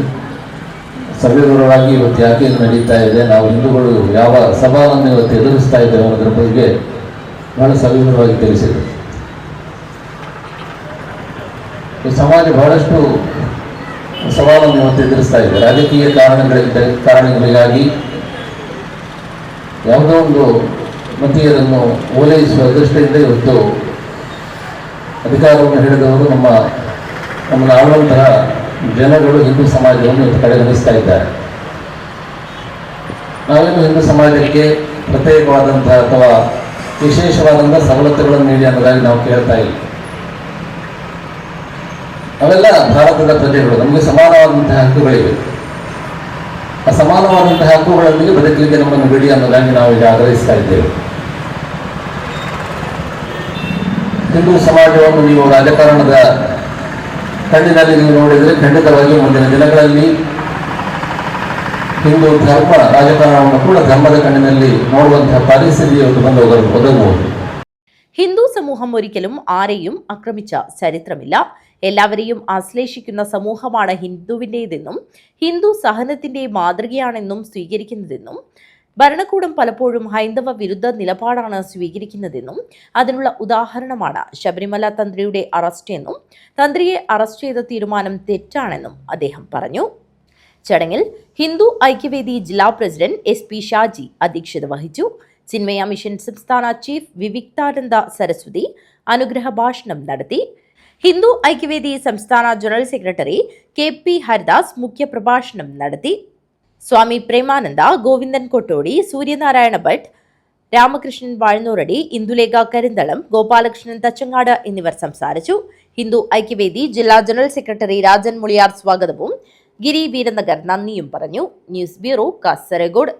ಸವಿವರವಾಗಿ ಇವತ್ತು ಯಾಕೆ ಇದು ನಡೀತಾ ಇದೆ, ನಾವು ಹಿಂದೂಗಳು ಯಾವ ಸವಾಲನ್ನು ಇವತ್ತು ಎದುರಿಸ್ತಾ ಇದ್ದೇವೆ ಅನ್ನೋದ್ರ ಬಗ್ಗೆ ಬಹಳ ಸವಿವರವಾಗಿ ತಿಳಿಸಿದರು. ಈ ಸಮಾಜ ಬಹಳಷ್ಟು ಸವಾಲನ್ನು ಇವತ್ತು ಎದುರಿಸ್ತಾ ಇದೆ. ರಾಜಕೀಯ ಕಾರಣಗಳಿಗಾಗಿ ಯಾವುದೋ ಒಂದು ಮತೀಯರನ್ನು ಓಲೈಸುವ ದೃಷ್ಟಿಯಿಂದ ಇವತ್ತು ಅಧಿಕಾರವನ್ನು ಹಿಡಿದವರು ನಮ್ಮನ್ನು ಆಳುವಂತಹ ಜನಗಳು ಹಿಂದೂ ಸಮಾಜವನ್ನು ಇವತ್ತು ಕಡೆಗಣಿಸ್ತಾ ಇದ್ದಾರೆ. ನಾವೇನು ಹಿಂದೂ ಸಮಾಜಕ್ಕೆ ಪ್ರತ್ಯೇಕವಾದಂತಹ ಅಥವಾ ವಿಶೇಷವಾದಂತಹ ಸವಲತ್ತುಗಳನ್ನು ನೀಡಿ ಅನ್ನೋದಾಗಿ ನಾವು ಕೇಳ್ತಾ ಇಲ್ಲ. ಅವೆಲ್ಲ ಭಾರತದ ಪ್ರಜೆಗಳು, ನಮಗೆ ಸಮಾನವಾದಂತಹ ಹಕ್ಕುಗಳಿವೆ. ಆ ಸಮಾನವಾದಂತಹ ಹಕ್ಕುಗಳೊಂದಿಗೆ ಬದುಕಲಿಕ್ಕೆ ನಮ್ಮನ್ನು ಬಿಡಿ ಅನ್ನೋದಾಗಿ ನಾವು ಈಗ ಆಗ್ರಹಿಸ್ತಾ ಇದ್ದೇವೆ. ಹಿಂದೂ ಸಮಾಜವನ್ನು ನೀವು ರಾಜಕಾರಣದ ಕಣ್ಣಿನಲ್ಲಿ ನೀವು ನೋಡಿದರೆ ಖಂಡಿತವಾಗಿ ಮುಂದಿನ ದಿನಗಳಲ್ಲಿ ಹಿಂದೂ ಧರ್ಮ ರಾಜಕಾರಣವನ್ನು ಕೂಡ ಧರ್ಮದ ಕಣ್ಣಿನಲ್ಲಿ ನೋಡುವಂತಹ ಪರಿಸ್ಥಿತಿ ಬಂದು ಒದಗುವುದು. ഹിന്ദു സമൂഹം ഒരിക്കലും ആരെയും ആക്രമിച്ച ചരിത്രമില്ല. എല്ലാവരെയും ആശ്ലേഷിക്കുന്ന സമൂഹമാണ് ഹിന്ദുവിൻ്റെതെന്നും ഹിന്ദു സഹനത്തിന്റെ മാതൃകയാണെന്നും സ്വീകരിക്കുന്നതെന്നും ഭരണകൂടം പലപ്പോഴും ഹൈന്ദവ വിരുദ്ധ നിലപാടാണ് സ്വീകരിക്കുന്നതെന്നും അതിനുള്ള ഉദാഹരണമാണ് ശബരിമല തന്ത്രിയുടെ അറസ്റ്റ് എന്നും തന്ത്രിയെ അറസ്റ്റ് ചെയ്ത തീരുമാനം തെറ്റാണെന്നും അദ്ദേഹം പറഞ്ഞു. ചടങ്ങിൽ ഹിന്ദു ഐക്യവേദി ജില്ലാ പ്രസിഡന്റ് SP ഷാജി അധ്യക്ഷത വഹിച്ചു. ചിന്മയ മിഷൻ സംസ്ഥാന ചീഫ് വിവിക്താനന്ദ സരസ്വതി അനുഗ്രഹ ഭാഷണം നടത്തി. ഹിന്ദു ഐക്യവേദി സംസ്ഥാന ജനറൽ സെക്രട്ടറി KP ഹരിദാസ് മുഖ്യപ്രഭാഷണം നടത്തി. സ്വാമി പ്രേമാനന്ദ, ഗോവിന്ദൻ കൊട്ടോടി, സൂര്യനാരായണ ഭട്ട്, രാമകൃഷ്ണൻ വാഴ്ന്നൂറടി, ഇന്ദുലേഖ കരിന്തളം, ഗോപാലകൃഷ്ണൻ തച്ചങ്ങാട് എന്നിവർ സംസാരിച്ചു. ഹിന്ദു ഐക്യവേദി ജില്ലാ ജനറൽ സെക്രട്ടറി രാജൻ മുളിയാർ സ്വാഗതവും ഗിരി വീരനഗർ നന്ദിയും പറഞ്ഞു. News bureau, Kasaragod.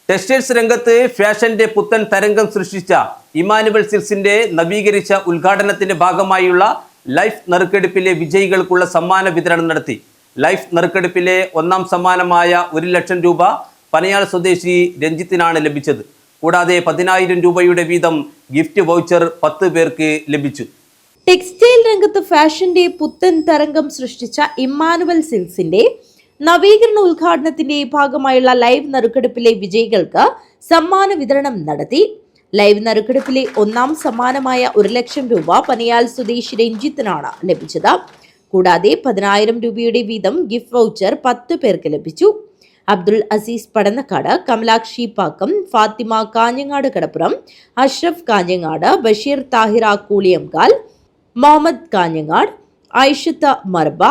ടെക്സ്റ്റൈൽസ് രംഗത്ത് ഫാഷന്റെ പുത്തൻ തരംഗം സൃഷ്ടിച്ച ഇമാനുവൽ സിൽക്സിന്റെ നവീകരിച്ച ഉദ്ഘാടനത്തിന്റെ ഭാഗമായുള്ള ലൈഫ് നറുക്കെടുപ്പിലെ വിജയികൾക്കുള്ള സമ്മാന വിതരണം നടത്തി. ലൈഫ് നറുക്കെടുപ്പിലെ ഒന്നാം സമ്മാനമായ 1 ലക്ഷം രൂപ പനയാൾ സ്വദേശി രഞ്ജിത്തിനാണ് ലഭിച്ചത്. കൂടാതെ 10,000 രൂപയുടെ വീതം ഗിഫ്റ്റ് വൗച്ചർ 10 പേർക്ക് ലഭിച്ചു. ടെക്സ്റ്റൈൽ രംഗത്ത് ഫാഷന്റെ പുത്തൻ തരംഗം സൃഷ്ടിച്ച ഇമ്മാനുവൽ സിൽക്സിന്റെ നവീകരണ ഉദ്ഘാടനത്തിന്റെ ഭാഗമായുള്ള ലൈവ് നറുക്കെടുപ്പിലെ വിജയികൾക്ക് സമ്മാന വിതരണം നടത്തി. ലൈവ് നറുക്കെടുപ്പിലെ ഒന്നാം സമ്മാനമായ 1 ലക്ഷം രൂപ പനയാൽ സ്വദേശി രഞ്ജിത്തിനാണ് ലഭിച്ചത്. കൂടാതെ 10,000 രൂപയുടെ വീതം ഗിഫ്റ്റ് വൗച്ചർ 10 പേർക്ക് ലഭിച്ചു. അബ്ദുൾ അസീസ് പടന്നക്കാട്, കമലാക്ഷി പാക്കം, ഫാത്തിമ കാഞ്ഞങ്ങാട് കടപ്പുറം, അഷ്റഫ് കാഞ്ഞങ്ങാട്, ബഷീർ താഹിറ കൂളിയംകാൽ, മുഹമ്മദ് കാഞ്ഞങ്ങാട്, ഐഷത്ത മർബ,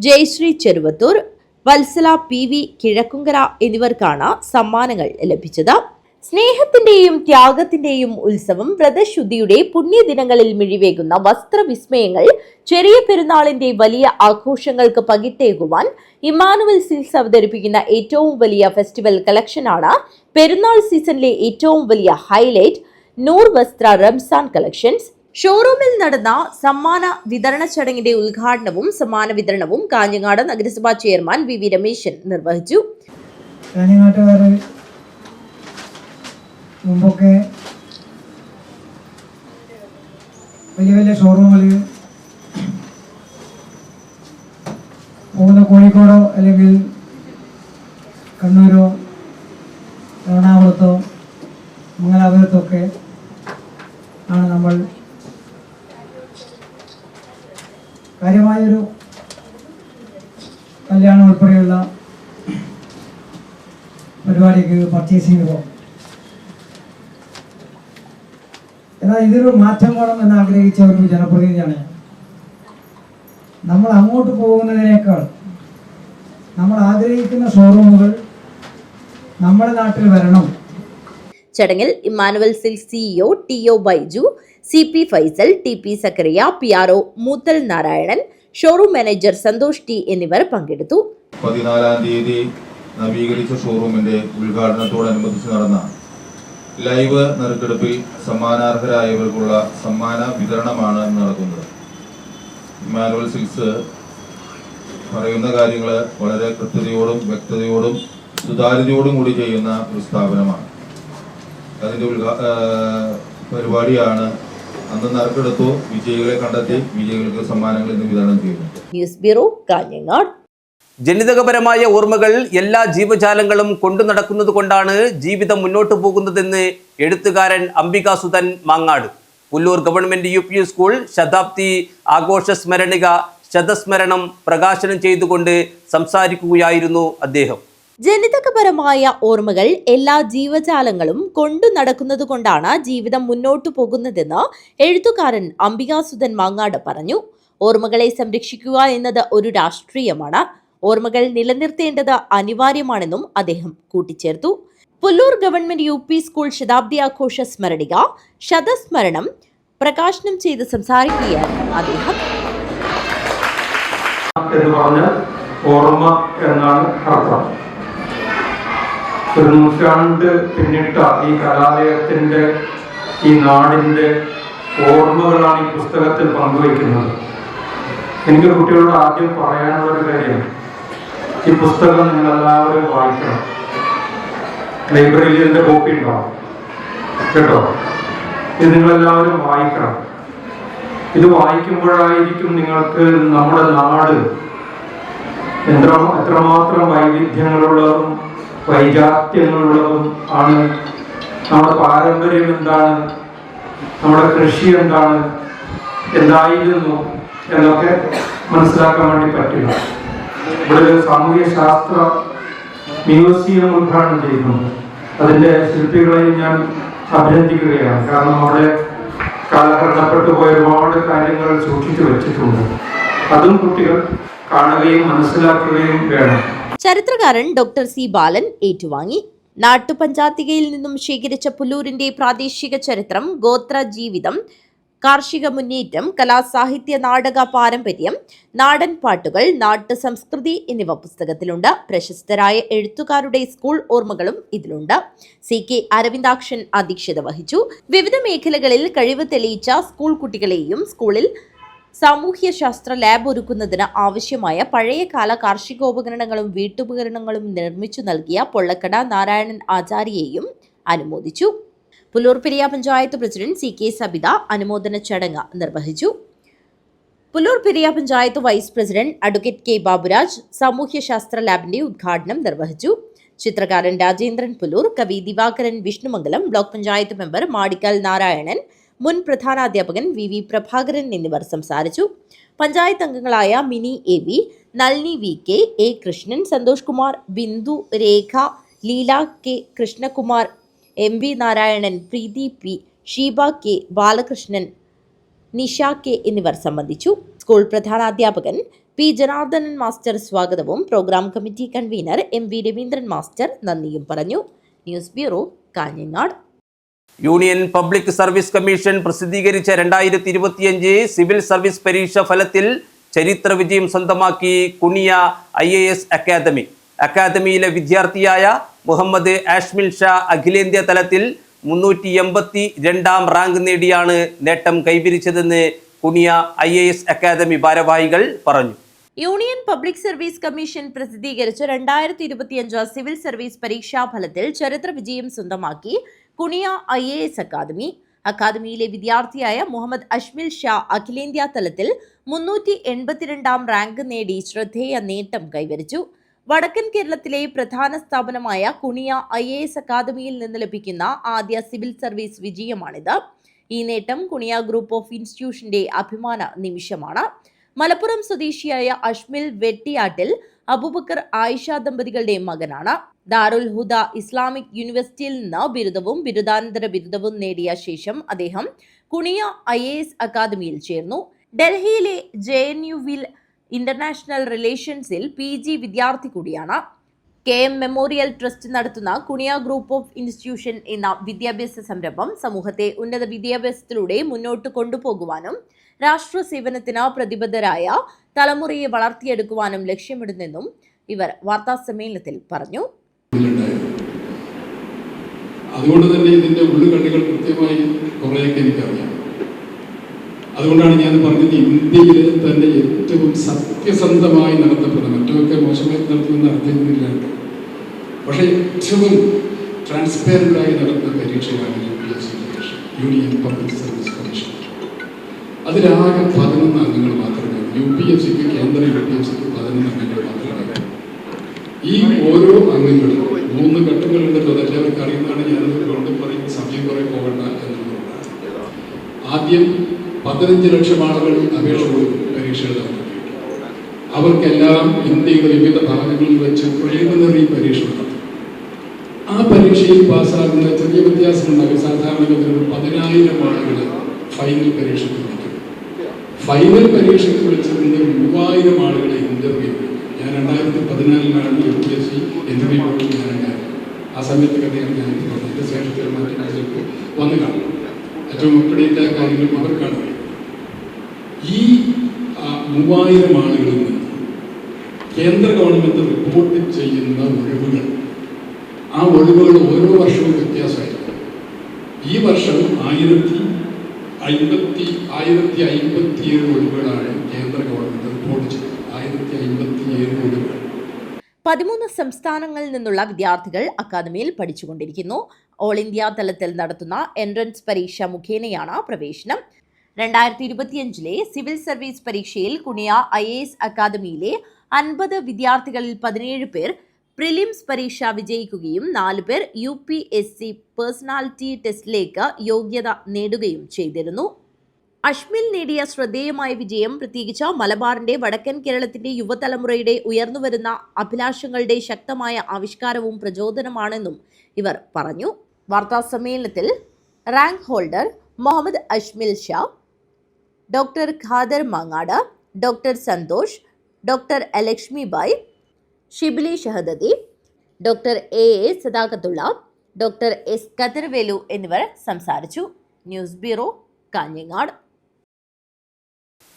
ജയശ്രീ ചെറുവത്തൂർ, വത്സല PV കിഴക്കുങ്കര എന്നിവർക്കാണ് സമ്മാനങ്ങൾ ലഭിച്ചത്. സ്നേഹത്തിന്റെയും ത്യാഗത്തിന്റെയും ഉത്സവം വ്രതശുദ്ധിയുടെ പുണ്യദിനങ്ങളിൽ മിഴിവേകുന്ന വസ്ത്രവിസ്മയങ്ങൾ ചെറിയ പെരുന്നാളിന്റെ വലിയ ആഘോഷങ്ങൾക്ക് പകിട്ടേകുവാൻ ഇമ്മാനുവൽ സിൽക്സ് അവതരിപ്പിക്കുന്ന ഏറ്റവും വലിയ ഫെസ്റ്റിവൽ കളക്ഷനാണ് പെരുന്നാൾ സീസണിലെ ഏറ്റവും വലിയ ഹൈലൈറ്റ് നൂർ വസ്ത്ര റംസാൻ കളക്ഷൻസ്. ഷോറൂമിൽ നടന്ന സമ്മാന വിതരണ ചടങ്ങിന്റെ ഉദ്ഘാടനവും സമ്മാന വിതരണവും കാഞ്ഞങ്ങാട് നഗരസഭാ ചെയർമാൻ VV രമേശൻ നിർവഹിച്ചു. കാഞ്ഞങ്ങാട്ടുകാര് മുമ്പൊക്കെ വലിയ വലിയ ഷോറൂമുകളിൽ പോകുന്ന കോഴിക്കോടോ അല്ലെങ്കിൽ കണ്ണൂരോ എറണാകുളത്തോ മംഗലാപുരത്തൊക്കെ ആണ് നമ്മൾ കാര്യമായൊരു കല്യാണം ഉൾപ്പെടെയുള്ള പരിപാടിക്ക് പർച്ചേസിങ് പോകും. എന്നാൽ ഇതൊരു മാറ്റം വേണം എന്ന് ആഗ്രഹിച്ച ഒരു ജനപ്രതിനിധിയാണ് ഞാൻ. നമ്മൾ അങ്ങോട്ട് പോകുന്നതിനേക്കാൾ നമ്മൾ ആഗ്രഹിക്കുന്ന ഷോറൂമുകൾ നമ്മുടെ നാട്ടിൽ വരണം. ചടങ്ങിൽ Emmanuel silks CEO TO Baiju, CP Faisal, TP Zakariya, PRO Moothal Narayanan, showroom manager Santhosh T എന്നിവർ പങ്കെടുത്തു. 14-ാം തീയതി നവീകരിച്ച ഷോറൂമിന്റെ ഉദ്ഘാടനത്തോടനുബന്ധിച്ച് നടന്ന ലൈവ് നറുക്കെടുപ്പിൽ സമ്മാനാർഹരായവർക്കുള്ള സമ്മാന വിതരണമാണ് നടക്കുന്നത്. ഇമ്മാനുവൽ സിൽക്സ് പറയുന്ന കാര്യങ്ങൾ വളരെ കൃത്യതയോടും വ്യക്തതയോടും സുതാര്യതയോടും കൂടി ചെയ്യുന്ന ഒരു സ്ഥാപനമാണ്. അതിൻ്റെ പരിപാടിയാണ് അന്ന് നറുക്കെടുത്തു വിജയികളെ കണ്ടെത്തി വിജയികൾക്ക് സമ്മാനങ്ങൾ ഇന്ന് വിതരണം ചെയ്യുന്നു. News bureau, Kanhangad. ജനിതകപരമായ ഓർമ്മകൾ എല്ലാ ജീവജാലങ്ങളും കൊണ്ടു നടക്കുന്നത് കൊണ്ടാണ് ജീവിതം മുന്നോട്ടു പോകുന്നതെന്ന് എഴുത്തുകാരൻ Ambikasuthan Mangad. Pullur government UP school ശതാബ്ദി ആഘോഷ സ്മരണിക ശതസ്മരണം പ്രകാശനം ചെയ്തുകൊണ്ട് സംസാരിക്കുകയായിരുന്നു അദ്ദേഹം. ജനിതകപരമായ ഓർമ്മകൾ എല്ലാ ജീവജാലങ്ങളും കൊണ്ടു നടക്കുന്നത് കൊണ്ടാണ് ജീവിതം മുന്നോട്ടു പോകുന്നതെന്ന് എഴുത്തുകാരൻ അംബികാസുധൻ മാങ്ങാട് പറഞ്ഞു. ഓർമ്മകളെ സംരക്ഷിക്കുക എന്നത് ഒരു രാഷ്ട്രീയമാണ്. ഓർമ്മകൾ നിലനിർത്തേണ്ടത് അനിവാര്യമാണെന്നും അദ്ദേഹം കൂട്ടിച്ചേർത്തു. പുല്ലൂർ ഗവൺമെന്റ് UP സ്കൂൾ ശതാബ്ദി ആഘോഷ സ്മരണിക ശതസ്മരണം പ്രകാശനം ചെയ്ത് സംസാരിക്കുകയായിരുന്നു അദ്ദേഹം. എന്ന് പറഞ്ഞാൽ ഓർമ്മ എന്നാണ് അർത്ഥം. ഒരു നൂറ്റാണ്ട് പിന്നിട്ട ഈ കലാലയത്തിന്റെ ഈ നാടിന്റെ ഓർമ്മകളാണ് ഈ പുസ്തകത്തിൽ പങ്കുവയ്ക്കുന്നത്. എനിക്ക് കുട്ടികളോട് ആദ്യം പറയാനുള്ള ഒരു കാര്യം, ഈ പുസ്തകം നിങ്ങൾ എല്ലാവരും വായിക്കണം. ലൈബ്രറിയിൽ ഇതിന്റെ കോപ്പി ഉണ്ടാവും കേട്ടോ. ഇത് നിങ്ങളെല്ലാവരും വായിക്കണം. ഇത് വായിക്കുമ്പോഴായിരിക്കും നിങ്ങൾക്ക് നമ്മുടെ നാട് എത്രമാത്രം വൈവിധ്യങ്ങളുള്ളതും വൈജാത്യങ്ങളുള്ളതും ആണ്. നമ്മുടെ പാരമ്പര്യം എന്താണ്, നമ്മുടെ കൃഷി എന്താണ്, എന്തായിരുന്നു എന്നൊക്കെ മനസ്സിലാക്കാൻ വേണ്ടി പറ്റുക. ഇവിടെ ഒരു സാമൂഹ്യ ശാസ്ത്ര മ്യൂസിയം ഉദ്ഘാടനം ചെയ്യുന്നുണ്ട്. അതിൻ്റെ ശില്പികളെയും ഞാൻ അഭിനന്ദിക്കുകയാണ്. കാരണം അവിടെ കാലഘട്ടപ്പെട്ടു പോയ ഒരുപാട് കാര്യങ്ങൾ സൂക്ഷിച്ചു വെച്ചിട്ടുണ്ട്. അതും കുട്ടികൾ കാണുകയും മനസ്സിലാക്കുകയും വേണം. ചരിത്രകാരൻ ഡോക്ടർ സി ബാലൻ ഏറ്റുവാങ്ങി. നാട്ടുപഞ്ചായത്തികയിൽ നിന്നും ശേഖരിച്ച പുല്ലൂരിന്റെ പ്രാദേശിക ചരിത്രം, ഗോത്ര ജീവിതം, കാർഷിക മുന്നേറ്റം, കലാസാഹിത്യ നാടക പാരമ്പര്യം, നാടൻ പാട്ടുകൾ, നാട്ടു സംസ്കൃതി എന്നിവ പുസ്തകത്തിലുണ്ട്. പ്രശസ്തരായ എഴുത്തുകാരുടെ സ്കൂൾ ഓർമ്മകളും ഇതിലുണ്ട്. CK അരവിന്ദാക്ഷൻ അധ്യക്ഷത വഹിച്ചു. വിവിധ മേഖലകളിൽ കഴിവ് തെളിയിച്ച സ്കൂൾ കുട്ടികളെയും സ്കൂളിൽ സാമൂഹ്യശാസ്ത്ര ലാബ് ഒരുക്കുന്നതിന് ആവശ്യമായ പഴയകാല കാർഷികോപകരണങ്ങളും വീട്ടുപകരണങ്ങളും നിർമ്മിച്ചു നൽകിയ പൊള്ളക്കട നാരായണൻ ആചാര്യയെയും അനുമോദിച്ചു. പുല്ലൂർ പെരിയ പഞ്ചായത്ത് പ്രസിഡന്റ് CK സബിത അനുമോദന ചടങ്ങ് നിർവഹിച്ചു. Pullur Periya panchayat vice president advocate K Baburaj സാമൂഹ്യശാസ്ത്ര ലാബിന്റെ ഉദ്ഘാടനം നിർവഹിച്ചു. ചിത്രകാരൻ രാജേന്ദ്രൻ പുല്ലൂർ, കവി ദിവാകരൻ വിഷ്ണുമംഗലം, ബ്ലോക്ക് പഞ്ചായത്ത് മെമ്പർ മാടിക്കൽ നാരായണൻ, മുൻ പ്രധാനാധ്യാപകൻ VV പ്രഭാകരൻ എന്നിവർ സംസാരിച്ചു. പഞ്ചായത്ത് അംഗങ്ങളായ Mini AV, Nalini VK, A Krishnan, Santhosh Kumar, Bindu, Rekha, Leela K, Krishnakumar, MB Narayanan, Preethi P, Sheeba K, Balakrishnan, Nisha K എന്നിവർ സംബന്ധിച്ചു. സ്കൂൾ പ്രധാനാധ്യാപകൻ P ജനാർദ്ദനൻ മാസ്റ്റർ സ്വാഗതവും program committee convener MV Raveendran master നന്ദിയും പറഞ്ഞു. News bureau, Kanhangad. Union public service commission പ്രസിദ്ധീകരിച്ച 2025 സിവിൽ സർവീസ് പരീക്ഷ ഫലത്തിൽ ചരിത്ര വിജയം സ്വന്തമാക്കി കുണിയ IAS അക്കാദമി. അക്കാദമിയിലെ വിദ്യാർത്ഥിയായ മുഹമ്മദ് ആഷ്മിൽ ഷാ അഖിലേന്ത്യാ തലത്തിൽ 382ാം റാങ്ക് നേടിയാണ് നേട്ടം കൈവരിച്ചതെന്ന് കുണിയ IAS അക്കാദമി ഭാരവാഹികൾ പറഞ്ഞു. യൂണിയൻ പബ്ലിക് സർവീസ് കമ്മീഷൻ പ്രസിദ്ധീകരിച്ച 2025 സിവിൽ സർവീസ് പരീക്ഷാ ഫലത്തിൽ ചരിത്ര വിജയം സ്വന്തമാക്കി കുണിയ IAS അക്കാദമി. അക്കാദമിയിലെ വിദ്യാർത്ഥിയായ മുഹമ്മദ് അഷ്മിൽ ഷാ അഖിലേന്ത്യാ തലത്തിൽ 382ാം റാങ്ക് നേടി ശ്രദ്ധേയ നേട്ടം കൈവരിച്ചു. വടക്കൻ കേരളത്തിലെ പ്രധാന സ്ഥാപനമായ കുണിയ IAS അക്കാദമിയിൽ നിന്ന് ലഭിക്കുന്ന ആദ്യ സിവിൽ സർവീസ് വിജയമാണിത്. ഈ നേട്ടം കുണിയ ഗ്രൂപ്പ് ഓഫ് ഇൻസ്റ്റിറ്റ്യൂഷന്റെ അഭിമാന നിമിഷമാണ്. മലപ്പുറം സ്വദേശിയായ അഷ്മിൽ വെട്ടിയാട്ടിൽ അബൂബക്കർ ആയിഷ ദമ്പതികളുടെ മകനാണ്. ദാറുൽ ഹുദ ഇസ്ലാമിക് യൂണിവേഴ്സിറ്റിയിൽ നിന്ന് ബിരുദവും ബിരുദാനന്തര ബിരുദവും നേടിയ ശേഷം അദ്ദേഹം കുണിയ IAS അക്കാദമിയിൽ ചേർന്നു. ഡൽഹിയിലെ JNUവിൽ ഇന്റർനാഷണൽ റിലേഷൻസിൽ PG വിദ്യാർത്ഥി കൂടിയാണ്. KM മെമ്മോറിയൽ ട്രസ്റ്റ് നടത്തുന്ന കുണിയ ഗ്രൂപ്പ് ഓഫ് ഇൻസ്റ്റിറ്റ്യൂഷൻ എന്ന വിദ്യാഭ്യാസ സംരംഭം സമൂഹത്തെ ഉന്നത വിദ്യാഭ്യാസത്തിലൂടെ മുന്നോട്ട് കൊണ്ടുപോകുവാനും രാഷ്ട്ര സേവനത്തിന് പ്രതിബദ്ധരായ തലമുറയെ വളർത്തിയെടുക്കുവാനും ലക്ഷ്യമിടുന്നെന്നും ഇവർ വാർത്താസമ്മേളനത്തിൽ പറഞ്ഞു. അതുകൊണ്ട് തന്നെ ഇതിന്റെ ഉള്ളുകണ്ണികൾ കൃത്യമായി കുറേയൊക്കെ എനിക്കറിയാം. അതുകൊണ്ടാണ് ഞാൻ പറഞ്ഞത്, ഇന്ത്യയിലെ തന്നെ ഏറ്റവും സത്യസന്ധമായി നടത്തപ്പെടുന്ന, മറ്റൊക്കെ മോശമായി നടത്തുമെന്ന് അർത്ഥമില്ല, പക്ഷേ ഏറ്റവും ട്രാൻസ്പെറൻ്റായി നടത്തുന്ന പരീക്ഷയാണ് UPSC പരീക്ഷ, യൂണിയൻ പബ്ലിക് സർവീസ് കമ്മീഷൻ. അതിലാകെ 11 അംഗങ്ങൾ മാത്രമേ, UPSCക്ക് കേന്ദ്ര UPSCക്ക് 11 അംഗങ്ങൾ മാത്രമേ. ഈ ഓരോ അംഗങ്ങളും 3 ഘട്ടങ്ങളുണ്ടല്ലോ, അതെല്ലാവർക്കും അറിയുന്നതാണ്. ഞാനത് വീണ്ടും പറയും, സമയം കുറെ പോകണ്ട എന്നുള്ളതാണ്. ആദ്യം 15 ലക്ഷം ആളുകൾ അപേക്ഷ കൊടുക്കും പരീക്ഷ എഴുതാൻ. അവർക്കെല്ലാം ഇന്ത്യയുടെ വിവിധ ഭാഗങ്ങളിൽ വെച്ച് പ്രിലിമിനറി പരീക്ഷ നടത്തും. ആ പരീക്ഷയിൽ പാസ്സാകുന്ന ചെറിയ വ്യത്യാസമുണ്ടാകും. സാധാരണഗതിയിൽ 10,000 ആളുകൾ ഫൈനൽ പരീക്ഷയ്ക്ക് വിളിക്കും. ഫൈനൽ പരീക്ഷയ്ക്ക് വിളിച്ചിരുന്ന 3000 ആളുകളെ ഇന്റർവ്യൂ. ഞാൻ 2014 UPSC ഇന്റർവ്യൂ ഞാനുണ്ടായിരുന്നു. ആ സമയത്ത് കഥയാണ് ഞാൻ പറഞ്ഞത്. ശേഷത്തിൽ മാറ്റി വന്നു കാണും. ഏറ്റവും ഉൾപ്പെടെയുള്ള കാര്യങ്ങൾ അവർക്കാണ്. ഈ 3000 ആളുകളിൽ നിന്ന് കേന്ദ്ര ഗവൺമെന്റ് റിപ്പോർട്ട് ചെയ്യുന്ന ഒഴിവുകൾ, ആ ഒഴിവുകൾ ഓരോ വർഷവും വ്യത്യാസമായിരിക്കും. ഈ വർഷം 1057 ഒഴിവുകളാണ് കേന്ദ്ര ഗവൺമെന്റ് റിപ്പോർട്ട് ചെയ്തത്. 1057 ഒഴിവുകൾ. 13 സംസ്ഥാനങ്ങളിൽ നിന്നുള്ള വിദ്യാർത്ഥികൾ അക്കാദമിയിൽ പഠിച്ചുകൊണ്ടിരിക്കുന്നു. ഓൾ ഇന്ത്യ തലത്തിൽ നടത്തുന്ന എൻട്രൻസ് പരീക്ഷ മുഖേനയാണ് പ്രവേശനം. 2025 സിവിൽ സർവീസ് പരീക്ഷയിൽ കുണിയ IAS അക്കാദമിയിലെ 50 വിദ്യാർത്ഥികളിൽ 17 പേർ പ്രിലിംസ് പരീക്ഷ വിജയിക്കുകയും 4 പേർ UPSC പേഴ്സണാലിറ്റി ടെസ്റ്റിലേക്ക് യോഗ്യത നേടുകയും ചെയ്തിരുന്നു. അഷ്മിൽ നേടിയ ശ്രദ്ധേയമായ വിജയം പ്രത്യേകിച്ച് മലബാറിന്റെ വടക്കൻ കേരളത്തിന്റെ യുവതലമുറയുടെ ഉയർന്നുവരുന്ന അഭിലാഷങ്ങളുടെ ശക്തമായ ആവിഷ്കാരവും പ്രചോദനമാണെന്നും ഇവർ പറഞ്ഞു. വാർത്താ സമ്മേളനത്തിൽ rank holder Muhammad Ashmil Shah, doctor Khader Mangad, doctor Santhosh, doctor Lakshmibai, Shibili Shahadathi, doctor A Sadakathulla, doctor S Kathirvelu എന്നിവർ സംസാരിച്ചു. News bureau, Kanhangad.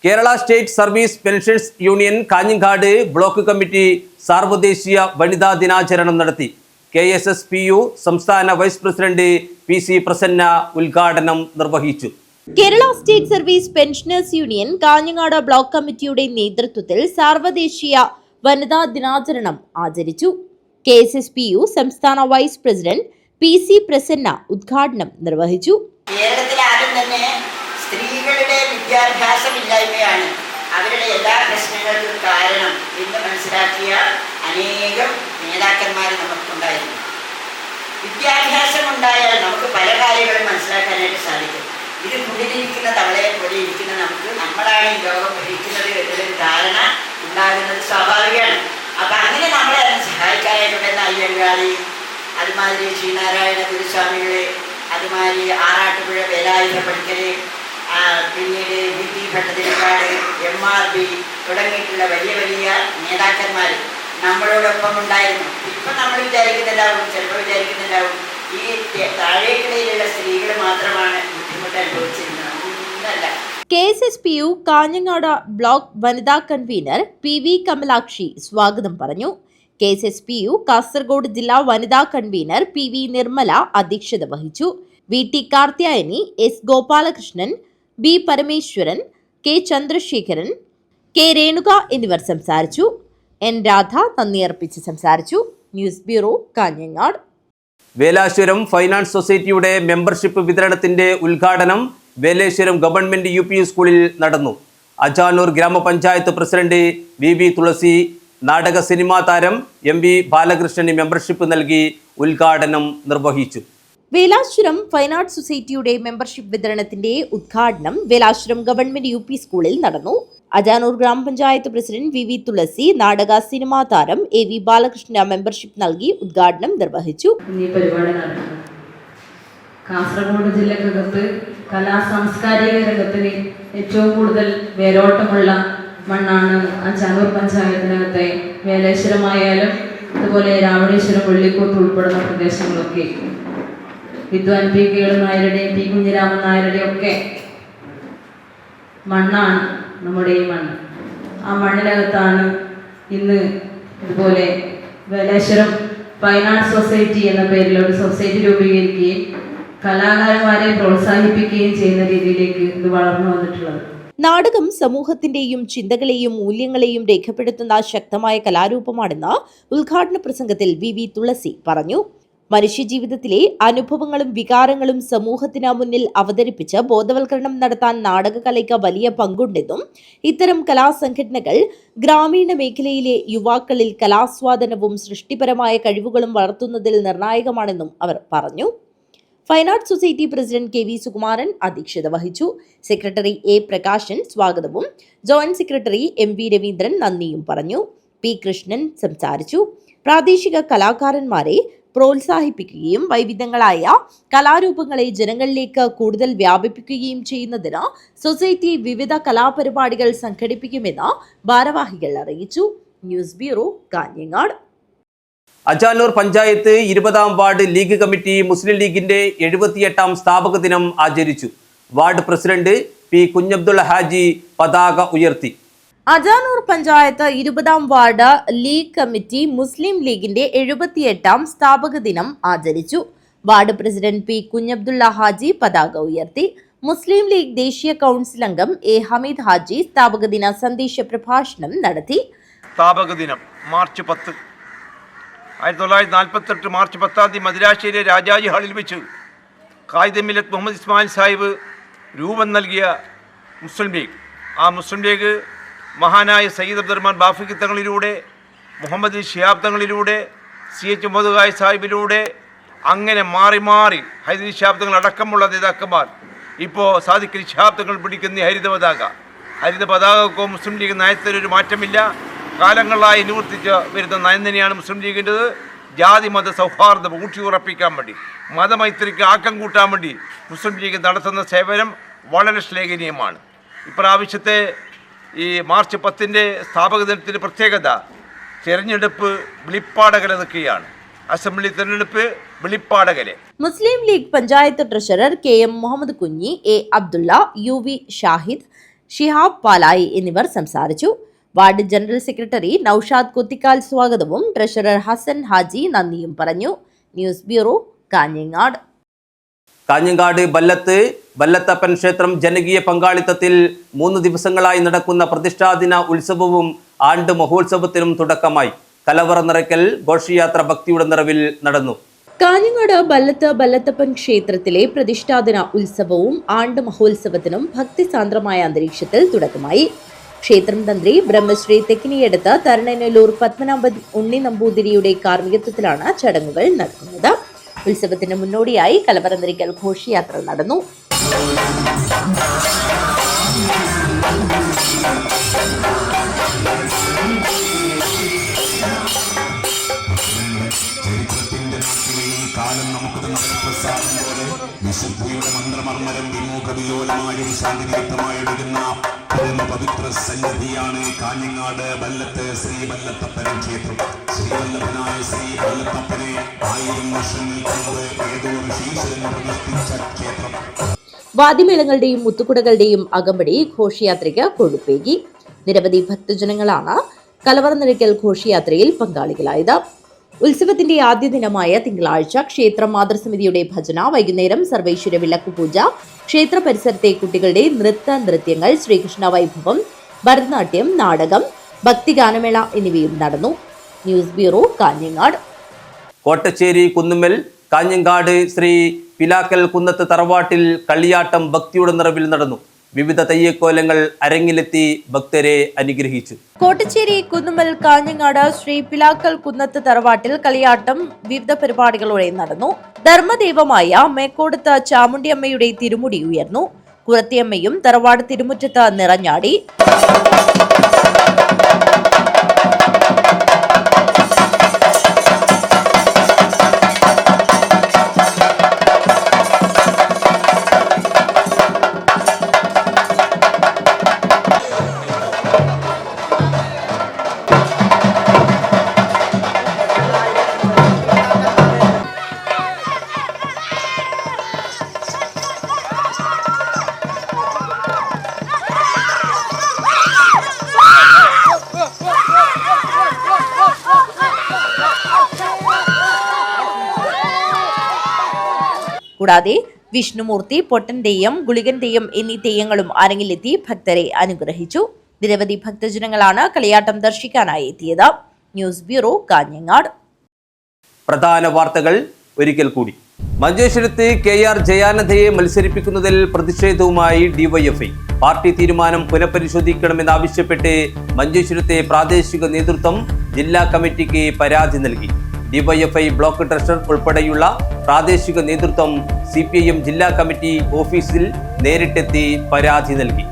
Kerala state service pensions union Kanhangad block committee സാർവദേശീയ വനിതാ ദിനാചരണം നടത്തി. KSSPU സംസ്ഥാന വൈസ് പ്രസിഡന്റ് PC പ്രസന്ന ഉദ്ഘാടനം നിർവഹിച്ചു. Kerala state service pensioners union Kanhangad block കമ്മിറ്റിയുടെ നേതൃത്വത്തിൽ സാർവദേശീയ വനിതാ ദിനാചരണം ആചരിച്ചു. KSSPU സംസ്ഥാന വൈസ് പ്രസിഡന്റ് PC പ്രസന്ന ഉദ്ഘാടനം നിർവഹിച്ചു. കേരളത്തിൽ ആദ്യം തന്നെ സ്ത്രീകളുടെ വിദ്യാഭ്യാസമില്ലായ്മയാണ് അവരുടെ എല്ലാ പ്രശ്നങ്ങൾക്കും കാരണം എന്ന് മനസ്സിലാക്കിയ അനേകം നേതാക്കന്മാർ നമുക്കുണ്ടായിരുന്നു. വിദ്യാഭ്യാസം ഉണ്ടായാൽ നമുക്ക് പല കാര്യങ്ങളും മനസ്സിലാക്കാനായിട്ട് സാധിക്കും. ഇത് മുന്നിലിരിക്കുന്ന തവളയെ പോലെ ഇരിക്കുന്ന നമുക്ക് നമ്മളാണ് ഈ ലോകം ഭരിക്കുന്നത് എന്നൊരു ധാരണ ഉണ്ടാകുന്നത് സ്വാഭാവികമാണ്. അപ്പം അങ്ങനെ നമ്മളെ സഹായിക്കാനായിട്ടുണ്ടെന്ന് അയ്യങ്കാളി, അതുമാതിരി ശ്രീനാരായണ ഗുരുസ്വാമികളെ, അതുമാതിരി ആറാട്ടുപുഴ വേലായുധ പണിക്കരെ, പിന്നീട് VT ഭട്ടതിരിപ്പാട്, MRB തുടങ്ങിയിട്ടുള്ള വലിയ വലിയ നേതാക്കന്മാർ നമ്മളോടൊപ്പം ഉണ്ടായിരുന്നു. ഇപ്പം നമ്മൾ വിചാരിക്കുന്നുണ്ടാവും, ചിലപ്പോൾ വിചാരിക്കുന്നുണ്ടാവും ഈ താഴേക്കിടയിലുള്ള സ്ത്രീകൾ മാത്രമാണ് ബുദ്ധിമുട്ട് അനുഭവിച്ചിരുന്നത്. ഒന്നല്ല. KSSPU കാഞ്ഞങ്ങാട് ബ്ലോക്ക് വനിതാ കൺവീനർ PV കമലാക്ഷി സ്വാഗതം പറഞ്ഞു. KSSPU കാസർഗോഡ് ജില്ലാ വനിതാ കൺവീനർ PV നിർമ്മല അധ്യക്ഷത വഹിച്ചു. VT Karthyayani, S Gopalakrishnan, B Parameswaran, K Chandrasekharan, K Renuka എന്നിവർ സംസാരിച്ചു. N രാധ നന്ദി അർപ്പിച്ച് സംസാരിച്ചു. News bureau, Kanhangad. Velashwaram finance സൊസൈറ്റിയുടെ മെമ്പർഷിപ്പ് വിതരണത്തിന്റെ ഉദ്ഘാടനം വേലേശ്വരം ഗവൺമെന്റ് UP സ്കൂളിൽ നടന്നു. അജാനൂർ ഗ്രാമപഞ്ചായത്ത് പ്രസിഡന്റ് VB തുളസി, നാടക സിനിമാ താരം MV ബാലകൃഷ്ണന് മെമ്പർഷിപ്പ് നൽകി ഉദ്ഘാടനം നിർവഹിച്ചു. വേലാശ്വരം ഫൈൻ ആർട്സ് സൊസൈറ്റിയുടെ മെമ്പർഷിപ്പ് വിതരണത്തിന്റെ ഉദ്ഘാടനം വേലാശ്വരം ഗവൺമെന്റ് UP സ്കൂളിൽ നടന്നു. അജാനൂർ ഗ്രാമപഞ്ചായത്ത് പ്രസിഡന്റ് VV തുളസി, നാടക സിനിമാ താരം AV ബാലകൃഷ്ണന് മെമ്പർഷിപ്പ് നൽകി ഉദ്ഘാടനം നിർവഹിച്ചു. ഈ പരിപാടി നടത്തുന്നു. കാസർഗോഡ് ജില്ലക്കകത്ത് കലാ സാംസ്കാരിക രംഗത്തിന് ഏറ്റവും കൂടുതൽ വേരോട്ടമുള്ള മണ്ണാണ് അജാനൂർ പഞ്ചായത്തിനകത്തെ വേലേശ്വരമായാലും അതുപോലെ രാവണേശ്വരം, വെള്ളിക്കോട്ട് ഉൾപ്പെടുന്ന പ്രദേശങ്ങളൊക്കെ. വിദ്വാൻ P കേളു നായരുടെയും P കുഞ്ഞിരാമൻ നായരുടെയും ഒക്കെ മണ്ണാണ് നമ്മുടെ ഈ മണ്ണ്. ആ മണ്ണിനകത്താണ് ഇന്ന് ഇതുപോലെ വേലേശ്വരം ഫൈൻ ആർട്സ് സൊസൈറ്റി എന്ന പേരിൽ ഒരു സൊസൈറ്റി രൂപീകരിക്കുകയും കലാകാരന്മാരെ പ്രോത്സാഹിപ്പിക്കുകയും ചെയ്യുന്ന രീതിയിലേക്ക് ഇത് വളർന്നു വന്നിട്ടുള്ളത്. നാടകം സമൂഹത്തിന്റെയും ചിന്തകളെയും മൂല്യങ്ങളെയും രേഖപ്പെടുത്തുന്ന ശക്തമായ കലാരൂപമാണെന്ന് ഉദ്ഘാടന പ്രസംഗത്തിൽ VV തുളസി പറഞ്ഞു. മനുഷ്യജീവിതത്തിലെ അനുഭവങ്ങളും വികാരങ്ങളും സമൂഹത്തിന് മുന്നിൽ അവതരിപ്പിച്ച് ബോധവൽക്കരണം നടത്താൻ നാടകകലയ്ക്ക് വലിയ പങ്കുണ്ടെന്നും ഇത്തരം കലാസംഘടനകൾ ഗ്രാമീണ മേഖലയിലെ യുവാക്കളിൽ കലാസ്വാദനവും സൃഷ്ടിപരമായ കഴിവുകളും വളർത്തുന്നതിൽ നിർണായകമാണെന്നും അവർ പറഞ്ഞു. Fine arts society president KV Sukumaran അധ്യക്ഷത വഹിച്ചു. സെക്രട്ടറി A പ്രകാശൻ സ്വാഗതവും ജോയിന്റ് സെക്രട്ടറി MV രവീന്ദ്രൻ നന്ദിയും പറഞ്ഞു. P കൃഷ്ണൻ സംസാരിച്ചു. പ്രാദേശിക കലാകാരന്മാരെ പ്രോത്സാഹിപ്പിക്കുകയും വൈവിധ്യങ്ങളായ കലാരൂപങ്ങളെ ജനങ്ങളിലേക്ക് കൂടുതൽ വ്യാപിപ്പിക്കുകയും ചെയ്യുന്നതിന് സൊസൈറ്റി വിവിധ കലാപരിപാടികൾ സംഘടിപ്പിക്കുമെന്ന് ഭാരവാഹികൾ അറിയിച്ചു. News bureau, Kanhangad. അജാനൂർ പഞ്ചായത്ത് 20-ാം വാർഡ് ലീഗ് കമ്മിറ്റി മുസ്ലിം ലീഗിന്റെ 78-ാം സ്ഥാപക ദിനം ആചരിച്ചു. Ward president P Kunhabdulla Haji പതാക ഉയർത്തി. അജാനൂർ പഞ്ചായത്ത് 20-ാം വാർഡ് ലീഗ് കമ്മിറ്റി മുസ്ലിം ലീഗിന്റെ 78-ാം സ്ഥാപക ദിനം ആചരിച്ചു. Ward president P Kunhabdulla Haji പതാക ഉയർത്തി. മുസ്ലിം ലീഗ് ദേശീയ കൗൺസിൽ അംഗം A ഹമീദ് ഹാജി സ്ഥാപക ദിന സന്ദേശ പ്രഭാഷണം നടത്തി. സ്ഥാപക ദിനം മാർച്ച് 10, 1948 മാർച്ച് 10 മദിരാശിയിലെ രാജാജി ഹാളിൽ വെച്ച് ഖായിദ് മില്ലത്ത് മുഹമ്മദ് ഇസ്മായിൽ സാഹിബ് രൂപം നൽകിയ മുസ്ലിം ലീഗ്, ആ മുസ്ലിം ലീഗ് മഹാനായ സയ്യിദ് അബ്ദുറഹ്മാൻ ബാഫിഖി തങ്ങളിലൂടെ, മുഹമ്മദ് ഷിഹാബ് തങ്ങളിലൂടെ, CH മുഹമ്മദ് സാഹിബിലൂടെ അങ്ങനെ മാറി മാറി ഹൈദരി ശാബ്ദങ്ങൾ അടക്കമുള്ള നേതാക്കന്മാർ ഇപ്പോൾ സാദിഖലി ശാബ്ദങ്ങൾ പിടിക്കുന്ന ഹരിത പതാകക്കോ മുസ്ലിം ലീഗ് നയത്തിലൊരു മാറ്റമില്ല. കാലങ്ങളായി നിവർത്തിച്ച് വരുന്ന നയം തന്നെയാണ് മുസ്ലിം ലീഗിൻ്റെത്. ജാതി മത സൗഹാർദ്ദം ഊട്ടിയുറപ്പിക്കാൻ വേണ്ടി, മതമൈത്രിക്ക് ആക്കം കൂട്ടാൻ വേണ്ടി മുസ്ലിം ലീഗ് നടത്തുന്ന സേവനം വളരെ ശ്ലാഘനീയമാണ്. ഇപ്രാവശ്യത്തെ ഈ മാർച്ച് 10 സ്ഥാപക ദിനത്തിൻ്റെ പ്രത്യേകത തെരഞ്ഞെടുപ്പ് വെളിപ്പാടകല നിൽക്കുകയാണ്. അസംബ്ലി തെരഞ്ഞെടുപ്പ് വെളിപ്പാടകലെ. Muslim League panchayat treasurer KM Muhammad Kunhi, A Abdulla, UV Shahid, Shihab Palayi എന്നിവർ സംസാരിച്ചു. Ward general secretary Naushad Kuthikkal സ്വാഗതവും ട്രഷറർ ഹസൻ ഹാജി നന്ദിയും പറഞ്ഞു. News bureau, Kanhangad. കാഞ്ഞങ്ങാട് ബല്ലത്തപ്പൻ ക്ഷേത്രം ജനകീയ പങ്കാളിത്തത്തിൽ 3 ദിവസങ്ങളായി നടക്കുന്ന പ്രതിഷ്ഠാദിന ഉത്സവവും ആണ്ട് മഹോത്സവത്തിനും തുടക്കമായി. കലവറ നിറയ്ക്കൽ ഘോഷയാത്ര ഭക്തിയുടെ നിറവിൽ നടന്നു. കാഞ്ഞങ്ങാട് ബല്ലത്തപ്പൻ ക്ഷേത്രത്തിലെ പ്രതിഷ്ഠാദിന ഉത്സവവും ആണ്ട് മഹോത്സവത്തിനും ഭക്തിസാന്ദ്രമായ അന്തരീക്ഷത്തിൽ തുടക്കമായി. ക്ഷേത്രം തന്ത്രി ബ്രഹ്മശ്രീ തെക്കിനിയടുത്ത് തരണനല്ലൂർ പത്മനാഭൻ ഉണ്ണി നമ്പൂതിരിയുടെ കാർമ്മികത്വത്തിലാണ് ചടങ്ങുകൾ നടക്കുന്നത്. ഉത്സവത്തിന് മുന്നോടിയായി കലവറ നിറയ്ക്കൽ ഘോഷയാത്ര നടന്നു. കാലം നമുക്ക് പ്രസാദം പോലെ വിശുദ്ധിയുടെ മന്ത്രമർമ്മരം വിമോഹവിലോലമായും ശാന്തിയുക്തമായെടുക്കുന്ന പരമപവിത്ര സന്നിധിയാണ് കാഞ്ഞങ്ങാട് ബല്ലത്ത് ശ്രീ ബല്ലത്തപ്പൻ ക്ഷേത്രം. ശ്രീവല്ലഭനായ ശ്രീ ബല്ലത്തപ്പനെ 1000 വർഷങ്ങൾക്ക് മുമ്പ് ഏതോ ഋഷീശ്വരൻ പ്രതിഷ്ഠിച്ച ക്ഷേത്രം. വാദ്യമേളങ്ങളുടെയും മുത്തുകുടകളുടെയും അകമ്പടി ഘോഷയാത്രയ്ക്ക് കൊഴുപ്പേകി. നിരവധി ഭക്തജനങ്ങളാണ് കലവറ നിറയ്ക്കൽ ഘോഷയാത്രയിൽ പങ്കാളികളായത്. ഉത്സവത്തിന്റെ ആദ്യ ദിനമായ തിങ്കളാഴ്ച ക്ഷേത്ര മാതൃസമിതിയുടെ ഭജന, വൈകുന്നേരം സർവൈശ്വര്യ വിളക്കുപൂജ, ക്ഷേത്ര പരിസരത്തെ കുട്ടികളുടെ നൃത്യങ്ങൾ, ശ്രീകൃഷ്ണ വൈഭവം, ഭരതനാട്യം, നാടകം, ഭക്തിഗാനമേള എന്നിവയും നടന്നു. News bureau, Kanhangad. കോട്ടച്ചേരി കുന്നുമ്മൽ കാഞ്ഞങ്ങാട് ശ്രീ പിലാക്കൽ കുന്നത്ത് തറവാട്ടിൽ കളിയാട്ടം ഭക്തിയുടെ നിറവിൽ നടന്നു. വിവിധ തെയ്യക്കോലങ്ങൾ അരങ്ങിലെത്തി ഭക്തരെ അനുഗ്രഹിച്ചു. കോട്ടച്ചേരി കുന്നുമ്മൽ കാഞ്ഞങ്ങാട് ശ്രീ പിലാക്കൽ കുന്നത്ത് തറവാട്ടിൽ കളിയാട്ടം വിവിധ പരിപാടികളോടെ നടന്നു. ധർമ്മദൈവമായ മേക്കോടത്ത് ചാമുണ്ടിയമ്മയുടെ തിരുമുടി ഉയർന്നു. കുറത്തിയമ്മയും തറവാട് തിരുമുറ്റത്ത് നിറഞ്ഞാടി. കൂടാതെ വിഷ്ണുമൂർത്തി, പൊട്ടൻ തെയ്യം, ഗുളികൻ തെയ്യം എന്നീ തെയ്യങ്ങളും അരങ്ങിലെത്തി ഭക്തരെ അനുഗ്രഹിച്ചു. നിരവധി ഭക്തജനങ്ങളാണ് കളിയാട്ടം ദർശിക്കാനായി എത്തിയത്. News bureau, Kanhangad. പ്രധാന വാർത്തകൾ ഒരിക്കൽ കൂടി. മഞ്ചേശ്വരത്ത് KR ജയാനന്ദയെ മത്സരിപ്പിക്കുന്നതിൽ പ്രതിഷേധവുമായി DYFI. പാർട്ടി തീരുമാനം പുനഃപരിശോധിക്കണമെന്നാവശ്യപ്പെട്ട് മഞ്ചേശ്വരത്തെ പ്രാദേശിക നേതൃത്വം ജില്ലാ കമ്മിറ്റിക്ക് പരാതി നൽകി. DYFI ബ്ലോക്ക് ട്രഷറർ ഉൾപ്പെടെയുള്ള പ്രാദേശിക നേതൃത്വം CPIM ജില്ലാ കമ്മിറ്റി ഓഫീസിൽ നേരിട്ടെത്തി പരാതി നൽകി.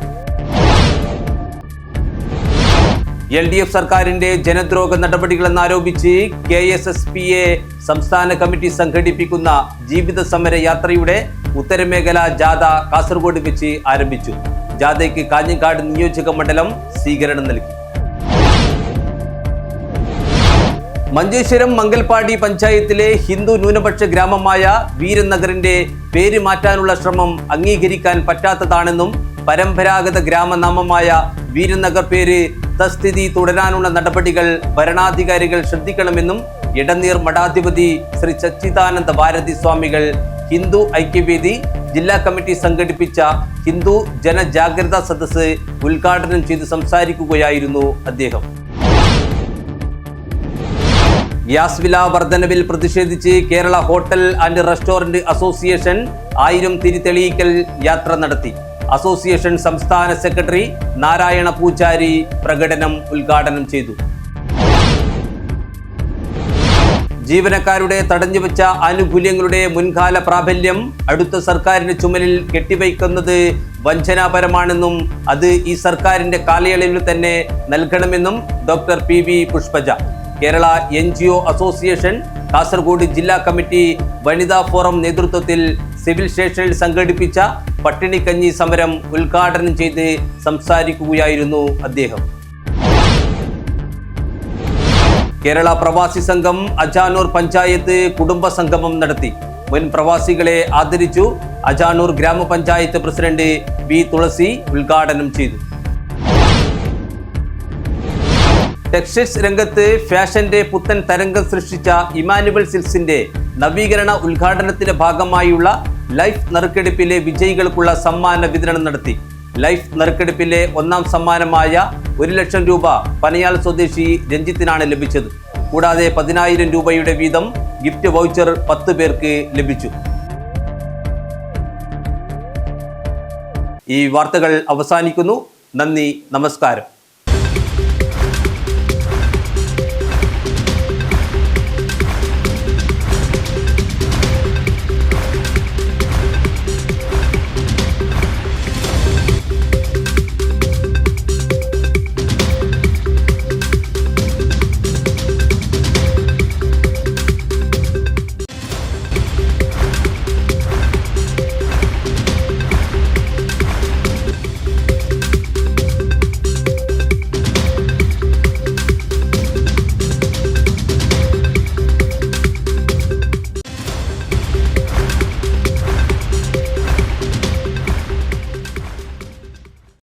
LDF സർക്കാരിന്റെ ജനദ്രോഹ നടപടികളെന്നാരോപിച്ച് KSSPA സംസ്ഥാന കമ്മിറ്റി സംഘടിപ്പിക്കുന്ന ജീവിത സമര യാത്രയുടെ ഉത്തരമേഖല ജാഥ കാസർഗോഡ് വെച്ച് ആരംഭിച്ചു. ജാഥയ്ക്ക് കാഞ്ഞങ്ങാട് നിയോജക മണ്ഡലം സ്വീകരണം നൽകി. മഞ്ചേശ്വരം മംഗൽപാടി പഞ്ചായത്തിലെ ഹിന്ദു ന്യൂനപക്ഷ ഗ്രാമമായ വീരനഗറിന്റെ പേര് മാറ്റാനുള്ള ശ്രമം അംഗീകരിക്കാൻ പറ്റാത്തതാണെന്നും പരമ്പരാഗത ഗ്രാമനാമമായ വീരനഗർ പേര് തസ്ഥിതി തുടരാനുള്ള നടപടികൾ ഭരണാധികാരികൾ ശ്രദ്ധിക്കണമെന്നും ഇടനീർ മഠാധിപതി ശ്രീ സച്ചിദാനന്ദ ഭാരതി സ്വാമികൾ ഹിന്ദു ഐക്യവേദി ജില്ലാ കമ്മിറ്റി സംഘടിപ്പിച്ച ഹിന്ദു ജനജാഗ്രതാ സദസ്സ് ഉദ്ഘാടനം ചെയ്ത് സംസാരിക്കുകയായിരുന്നു അദ്ദേഹം. ഗ്യാസ് വില വർധനവിൽ പ്രതിഷേധിച്ച് Kerala hotel and restaurant association 1000 തിരിതെളിയിക്കൽ യാത്ര നടത്തി. അസോസിയേഷൻ സംസ്ഥാന സെക്രട്ടറി നാരായണ പൂജാരി പ്രകടനം ഉദ്ഘാടനം ചെയ്തു. ജീവനക്കാരുടെ തടഞ്ഞുവെച്ച ആനുകൂല്യങ്ങളുടെ മുൻകാല പ്രാബല്യം അടുത്ത സർക്കാരിന്റെ ചുമലിൽ കെട്ടിവയ്ക്കുന്നത് വഞ്ചനാപരമാണെന്നും അത് ഈ സർക്കാരിന്റെ കാലയളവിൽ തന്നെ നൽകണമെന്നും doctor PV Pushpaja. Kerala NGO association Kasaragod ജില്ലാ കമ്മിറ്റി വനിതാ ഫോറം നേതൃത്വത്തിൽ സിവിൽ സ്റ്റേഷനിൽ സംഘടിപ്പിച്ച പട്ടിണിക്കഞ്ഞി സമരം ഉദ്ഘാടനം ചെയ്ത് സംസാരിക്കുകയായിരുന്നു അദ്ദേഹം. കേരള പ്രവാസി സംഘം അജാനൂർ പഞ്ചായത്ത് കുടുംബ സംഗമം നടത്തി. മുൻ പ്രവാസികളെ ആദരിച്ചു. അജാനൂർ ഗ്രാമപഞ്ചായത്ത് പ്രസിഡന്റ് B. തുളസി ഉദ്ഘാടനം ചെയ്തു. ടെക്സ്റ്റൈൽസ് രംഗത്ത് ഫാഷന്റെ പുത്തൻ തരംഗം സൃഷ്ടിച്ച ഇമാനുവൽ സിൽക്സിന്റെ നവീകരണ ഉദ്ഘാടനത്തിന്റെ ഭാഗമായുള്ള ലൈഫ് നറുക്കെടുപ്പിലെ വിജയികൾക്കുള്ള സമ്മാന വിതരണം നടത്തി. ലൈഫ് നറുക്കെടുപ്പിലെ ഒന്നാം സമ്മാനമായ 1 ലക്ഷം രൂപ പനയാൽ സ്വദേശി രഞ്ജിത്തിനാണ് ലഭിച്ചത്. കൂടാതെ 10,000 രൂപയുടെ വീതം ഗിഫ്റ്റ് വൗച്ചർ 10 പേർക്ക് ലഭിച്ചു. ഈ വാർത്തകൾ അവസാനിക്കുന്നു. നന്ദി, നമസ്കാരം.